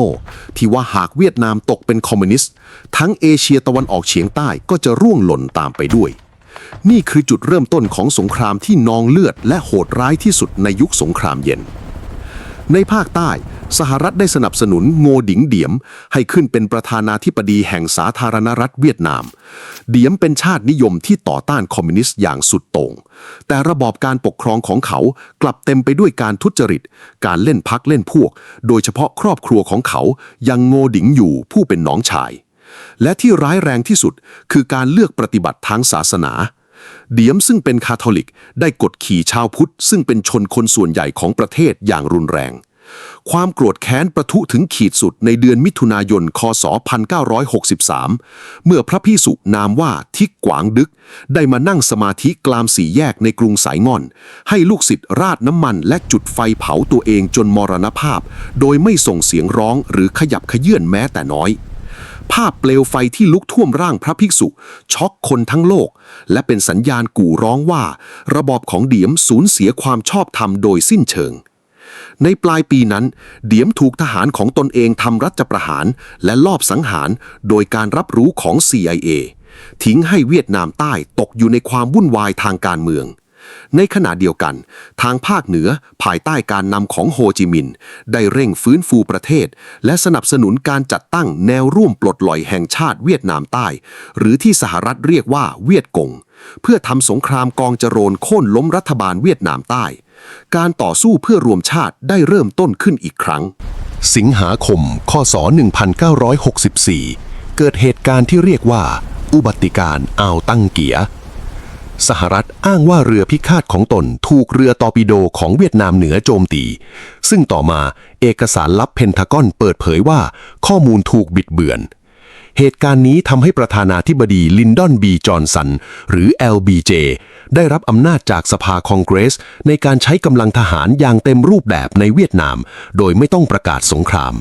ที่ว่าหากเวียดนามตกเป็นคอมมิวนิสต์ทั้งเอเชียตะวันออกเฉียงใต้ก็จะร่วงหล่นตามไปด้วยนี่คือจุดเริ่มต้นของสงครามที่นองเลือดและโหดร้ายที่สุดในยุคสงครามเย็นในภาคใต้สหรัฐได้สนับสนุนโงดิงเดียมให้ขึ้นเป็นประธานาธิบดีแห่งสาธารณรัฐเวียดนามเดียมเป็นชาตินิยมที่ต่อต้านคอมมิวนิสต์อย่างสุดโต่งแต่ระบอบการปกครองของเขากลับเต็มไปด้วยการทุจริตการเล่นพรรคเล่นพวกโดยเฉพาะครอบครัวของเขายังโงดิงอยู่ผู้เป็นน้องชายและที่ร้ายแรงที่สุดคือการเลือกปฏิบัติทางศาสนาเดียมซึ่งเป็นคาทอลิกได้กดขี่ชาวพุทธซึ่งเป็นชนคนส่วนใหญ่ของประเทศอย่างรุนแรง ความโกรธแค้นประทุถึงขีดสุดในเดือนมิถุนายน คศ 1963 เมื่อพระภิกษุนามว่าทิกกวางดึกได้มานั่งสมาธิกลางสี่แยกในกรุงไสง่อนให้ลูกศิษย์ราดน้ำมันและจุดไฟเผาตัวเองจนมรณภาพโดยไม่ส่งเสียงร้องหรือขยับเขยื่อนแม้แต่น้อยภาพเปลวไฟที่ลุกท่วมร่างพระภิกษุช็อกคนทั้งโลกและเป็นสัญญาณกู่ร้องว่าระบอบของเดียมสูญเสียความชอบธรรมโดยสิ้นเชิงในปลายปีนั้นเดียมถูกทหารของตนเองทำรัฐประหารและลอบสังหารโดยการรับรู้ของ CIA ทิ้งให้เวียดนามใต้ตกอยู่ในความวุ่นวายทางการเมืองในขณะเดียวกันทางภาคเหนือภายใต้การนำของโฮจิมินห์ได้เร่งฟื้นฟูประเทศและสนับสนุนการจัดตั้งแนวร่วมปลดปล่อยแห่งชาติเวียดนามใต้หรือที่สหรัฐเรียกว่าเวียดกงเพื่อทำสงครามกองจโรนโค่นล้มรัฐบาลเวียดนามใต้การต่อสู้เพื่อรวมชาติได้เริ่มต้นขึ้นอีกครั้งสิงหาคม คศ 1964 เกิดเหตุการณ์ที่เรียกว่าอุบัติการณ์อ่าวตั้งเกียสหรัฐอ้างว่าเรือพิฆาตของตนถูกเรือตอร์ปิโดของเวียดนามเหนือโจมตีซึ่งต่อมาเอกสารลับเพนทากอนเปิดเผยว่าข้อมูลถูกบิดเบือนเหตุการณ์นี้ทำให้ประธานาธิบดีลินดอนบีจอห์นสันหรือ LBJ ได้รับอำนาจจากสภาคองเกรสในการใช้กำลังทหารอย่างเต็มรูปแบบในเวียดนามโดยไม่ต้องประกาศสงคราม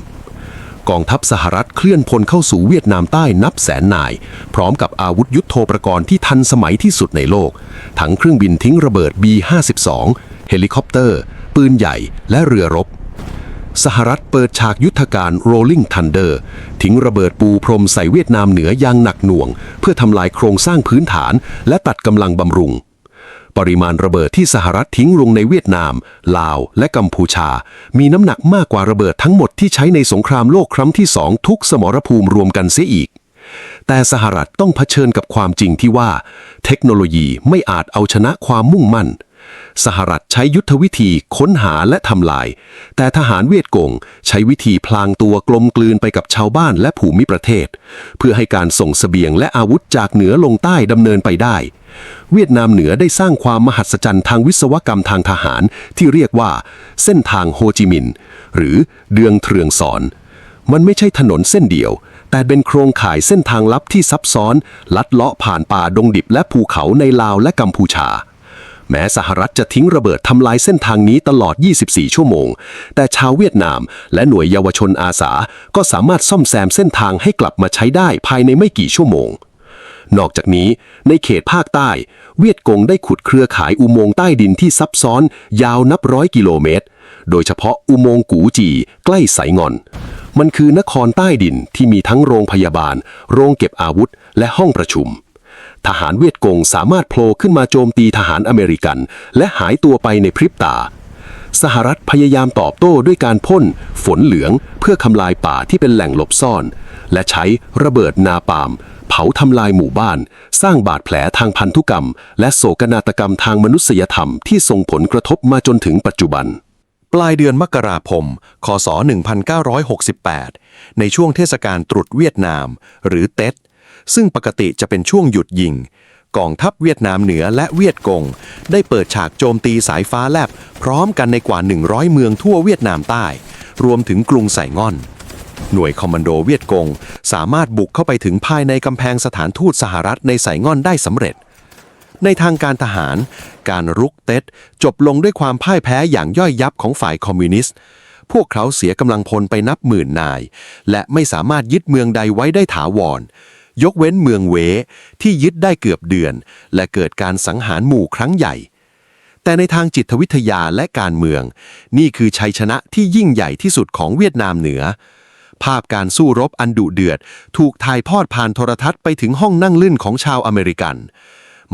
กองทัพสหรัฐเคลื่อนพลเข้าสู่เวียดนามใต้นับแสนนายพร้อมกับอาวุธยุทโธปกรณ์ที่ทันสมัยที่สุดในโลกทั้งเครื่องบินทิ้งระเบิด B-52 เฮลิคอปเตอร์ปืนใหญ่และเรือรบสหรัฐเปิดฉากยุทธการ Rolling Thunder ทิ้งระเบิดปูพรมใส่เวียดนามเหนืออย่างหนักหน่วงเพื่อทำลายโครงสร้างพื้นฐานและตัดกำลังบำรุงปริมาณระเบิดที่สหรัฐทิ้งลงในเวียดนามลาวและกัมพูชามีน้ำหนักมากกว่าระเบิดทั้งหมดที่ใช้ในสงครามโลกครั้งที่2ทุกสมรภูมิรวมกันเสียอีกแต่สหรัฐต้องเผชิญกับความจริงที่ว่าเทคโนโลยีไม่อาจเอาชนะความมุ่งมั่นสหรัฐใช้ยุทธวิธีค้นหาและทำลายแต่ทหารเวียดกงใช้วิธีพลางตัวกลมกลืนไปกับชาวบ้านและภูมิประเทศเพื่อให้การส่งเสบียงและอาวุธจากเหนือลงใต้ดำเนินไปได้เวียดนามเหนือได้สร้างความมหัศจรรย์ทางวิศวกรรมทางทหารที่เรียกว่าเส้นทางโฮจิมินห์หรือเดืองเทืองซอนมันไม่ใช่ถนนเส้นเดียวแต่เป็นโครงข่ายเส้นทางลับที่ซับซ้อนลัดเลาะผ่านป่าดงดิบและภูเขาในลาวและกัมพูชาแม้สหรัฐจะทิ้งระเบิดทำลายเส้นทางนี้ตลอด 24 ชั่วโมงแต่ชาวเวียดนามและหน่วยเยาวชนอาสาก็สามารถซ่อมแซมเส้นทางให้กลับมาใช้ได้ภายในไม่กี่ชั่วโมงนอกจากนี้ในเขตภาคใต้เวียดกงได้ขุดเครือข่ายอุโมงค์ใต้ดินที่ซับซ้อนยาวนับร้อยกิโลเมตรโดยเฉพาะอุโมงค์กูจีใกล้ไสงอนมันคือนครใต้ดินที่มีทั้งโรงพยาบาลโรงเก็บอาวุธและห้องประชุมทหารเวียดกงสามารถโผล่ขึ้นมาโจมตีทหารอเมริกันและหายตัวไปในพริบตาสหรัฐพยายามตอบโต้ด้วยการพ่นฝนเหลืองเพื่อทำลายป่าที่เป็นแหล่งหลบซ่อนและใช้ระเบิดนาปาล์มเผาทำลายหมู่บ้านสร้างบาดแผลทางพันธุกรรมและโศกนาฏกรรมทางมนุษยธรรมที่ส่งผลกระทบมาจนถึงปัจจุบันปลายเดือนมกราคม คศ 1968 ในช่วงเทศกาลตรุษเวียดนามหรือเต็ดซึ่งปกติจะเป็นช่วงหยุดยิงกองทัพเวียดนามเหนือและเวียดกงได้เปิดฉากโจมตีสายฟ้าแลบพร้อมกันในกว่า 100 เมืองทั่วเวียดนามใต้รวมถึงกรุงไสง่อนหน่วยคอมมานโดเวียดกงสามารถบุกเข้าไปถึงภายในกำแพงสถานทูตสหรัฐในไสง่อนได้สำเร็จในทางการทหารการรุกเต็ดจบลงด้วยความพ่ายแพ้อย่างย่อยยับของฝ่ายคอมมิวนิสต์พวกเขาเสียกำลังพลไปนับหมื่นนายและไม่สามารถยึดเมืองใดไว้ได้ถาวรยกเว้นเมืองเวที่ยึดได้เกือบเดือนและเกิดการสังหารหมู่ครั้งใหญ่แต่ในทางจิตวิทยาและการเมืองนี่คือชัยชนะที่ยิ่งใหญ่ที่สุดของเวียดนามเหนือภาพการสู้รบอันดุเดือดถูกถ่ายทอดผ่านโทรทัศน์ไปถึงห้องนั่งลื่นของชาวอเมริกัน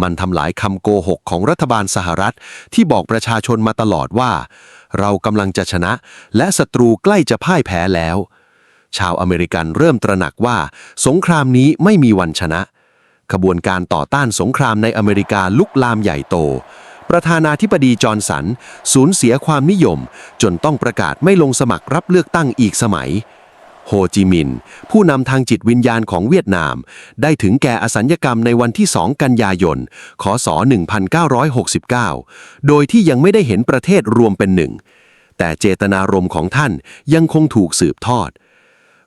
มันทำลายคำโกหกของรัฐบาลสหรัฐที่บอกประชาชนมาตลอดว่าเรากำลังจะชนะและศัตรูใกล้จะพ่ายแพ้แล้วชาวอเมริกันเริ่มตระหนักว่าสงครามนี้ไม่มีวันชนะขบวนการต่อต้านสงครามในอเมริกาลุกลามใหญ่โตประธานาธิบดีจอห์นสันสูญเสียความนิยมจนต้องประกาศไม่ลงสมัครรับเลือกตั้งอีกสมัยโฮจิมินห์ผู้นำทางจิตวิญญาณของเวียดนามได้ถึงแก่อสัญญกรรมในวันที่ 2 กันยายน คศ 1969 โดยที่ยังไม่ได้เห็นประเทศรวมเป็นหนึ่ง แต่เจตนารมณ์ของท่านยังคงถูกสืบทอด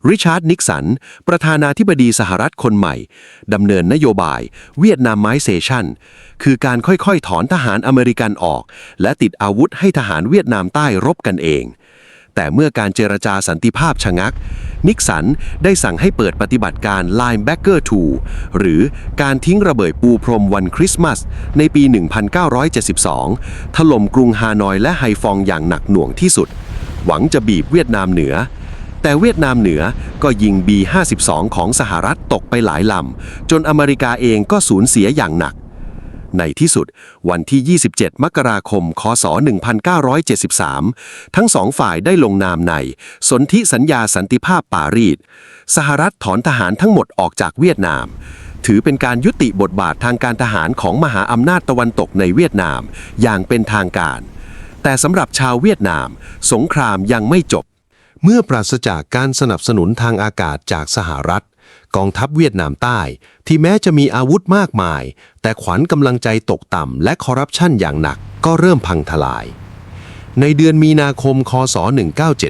ริชาร์ด นิกสันประธานาธิบดีสหรัฐคนใหม่ดำเนินนโยบายเวียดนามไมเซชันคือการค่อยๆถอนทหารอเมริกันออกและติดอาวุธให้ทหารเวียดนามใต้รบกันเองแต่เมื่อการเจรจาสันติภาพชะงักนิกสันได้สั่งให้เปิดปฏิบัติการ Linebacker 2 หรือการทิ้งระเบิดปูพรมวันคริสต์มาสในปี 1972 ถล่มกรุงฮานอยและไฮฟองอย่างหนักหน่วงที่สุดหวังจะบีบเวียดนามเหนือแต่เวียดนามเหนือก็ยิง B-52 ของสหรัฐตกไปหลายลำจนอเมริกาเองก็สูญเสียอย่างหนักในที่สุดวันที่ 27 มกราคม คศ 1973 ทั้งสองฝ่ายได้ลงนามในสนธิสัญญาสันติภาพปารีสสหรัฐถอนทหารทั้งหมดออกจากเวียดนามถือเป็นการยุติบทบาททางการทหารของมหาอำนาจตะวันตกในเวียดนามอย่างเป็นทางการแต่สำหรับชาวเวียดนามสงครามยังไม่จบเมื่อปราศจากการสนับสนุนทางอากาศจากสหรัฐกองทัพเวียดนามใต้ที่แม้จะมีอาวุธมากมายแต่ขวัญกำลังใจตกต่ำและคอร์รัปชันอย่างหนักก็เริ่มพังทลายในเดือนมีนาคม คศ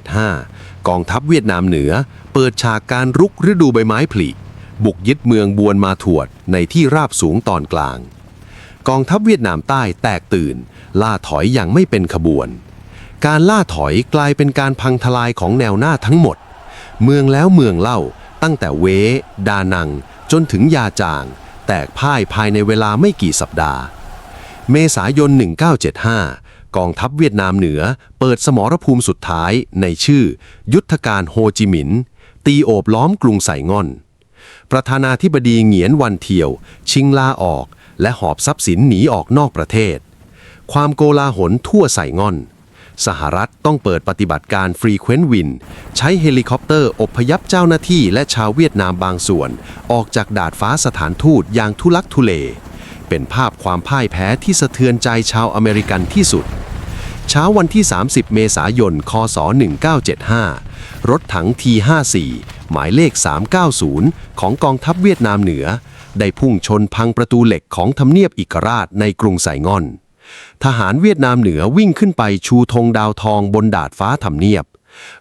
1975 กองทัพเวียดนามเหนือเปิดฉากการรุกฤดูใบไม้ผลิบุกยึดเมืองบวนมาถวดในที่ราบสูงตอนกลางกองทัพเวียดนามใต้แตกตื่นล่าถอยอย่างไม่เป็นขบวนการล่าถอยกลายเป็นการพังทลายของแนวหน้าทั้งหมดเมืองแล้วเมืองเล่าตั้งแต่เวดานังจนถึงยาจางแตกพ่ายภายในเวลาไม่กี่สัปดาห์เมษายน 1975 กองทัพเวียดนามเหนือเปิดสมรภูมิสุดท้ายในชื่อยุทธการโฮจิมินห์ตีโอบล้อมกรุงไซง่อนประธานาธิบดีเหงียนวันเทียวชิงลาออกและหอบทรัพย์สินหนีออกนอกประเทศความโกลาหลทั่วไซง่อนสหรัฐต้องเปิดปฏิบัติการฟรีเควนต์วินใช้เฮลิคอปเตอร์อพยพเจ้าหน้าที่และชาวเวียดนามบางส่วนออกจากดาดฟ้าสถานทูตอย่างทุลักทุเลเป็นภาพความพ่ายแพ้ที่สะเทือนใจชาวอเมริกันที่สุดเช้าวันที่ 30 เมษายน คศ 1975 รถถัง T-54 หมายเลข 390 ของกองทัพเวียดนามเหนือได้พุ่งชนพังประตูเหล็กของทำเนียบเอกราชในกรุงไซง่อนทหารเวียดนามเหนือวิ่งขึ้นไปชูธงดาวทองบนดาดฟ้าทำเนียบ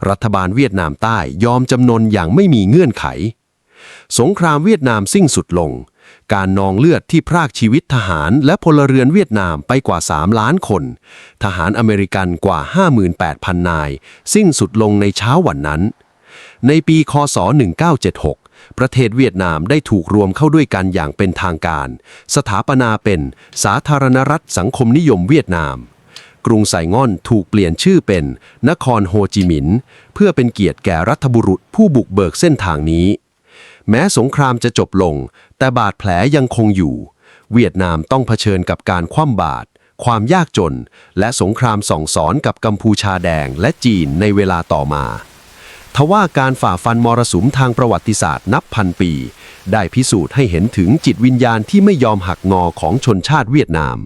รัฐบาลเวียดนามใต้ยอมจำนนอย่างไม่มีเงื่อนไขสงครามเวียดนามสิ้นสุดลงการนองเลือดที่พรากชีวิตทหารและพลเรือนเวียดนามไปกว่า3 ล้านคนทหารอเมริกันกว่า 58,000 นายสิ้นสุดลงในเช้าวันนั้นในปี คศ 1976ประเทศเวียดนามได้ถูกรวมเข้าด้วยกันอย่างเป็นทางการสถาปนาเป็นสาธารณรัฐสังคมนิยมเวียดนามกรุงไซง่อนถูกเปลี่ยนชื่อเป็นนครโฮจิมินห์เพื่อเป็นเกียรติแก่รัฐบุรุษผู้บุกเบิกเส้นทางนี้แม้สงครามจะจบลงแต่บาดแผลยังคงอยู่เวียดนามต้องเผชิญกับการคว่ำบาตรความยากจนและสงครามส่องสอนกับกัมพูชาแดงและจีนในเวลาต่อมาทว่าการฝ่าฟันมรสุมทางประวัติศาสตร์นับพันปีได้พิสูจน์ให้เห็นถึงจิตวิญญาณที่ไม่ยอมหักงอของชนชาติเวียดนาม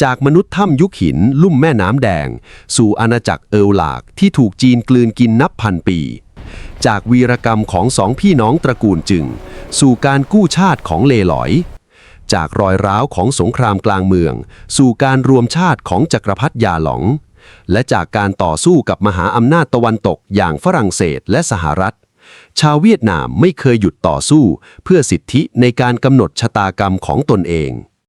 จากมนุษย์ถ้ำยุคหินลุ่มแม่น้ำแดงสู่อาณาจักรเอิลหลากที่ถูกจีนกลืนกินนับพันปีจากวีรกรรมของสองพี่น้องตระกูลจึงสู่การกู้ชาติของเลหลอยจากรอยร้าวของสงครามกลางเมืองสู่การรวมชาติของจักรพรรดิยาหลงและจากการต่อสู้กับมหาอำนาจตะวันตกอย่างฝรั่งเศสและสหรัฐชาวเวียดนามไม่เคยหยุดต่อสู้เพื่อสิทธิในการกำหนดชะตากรรมของตนเอง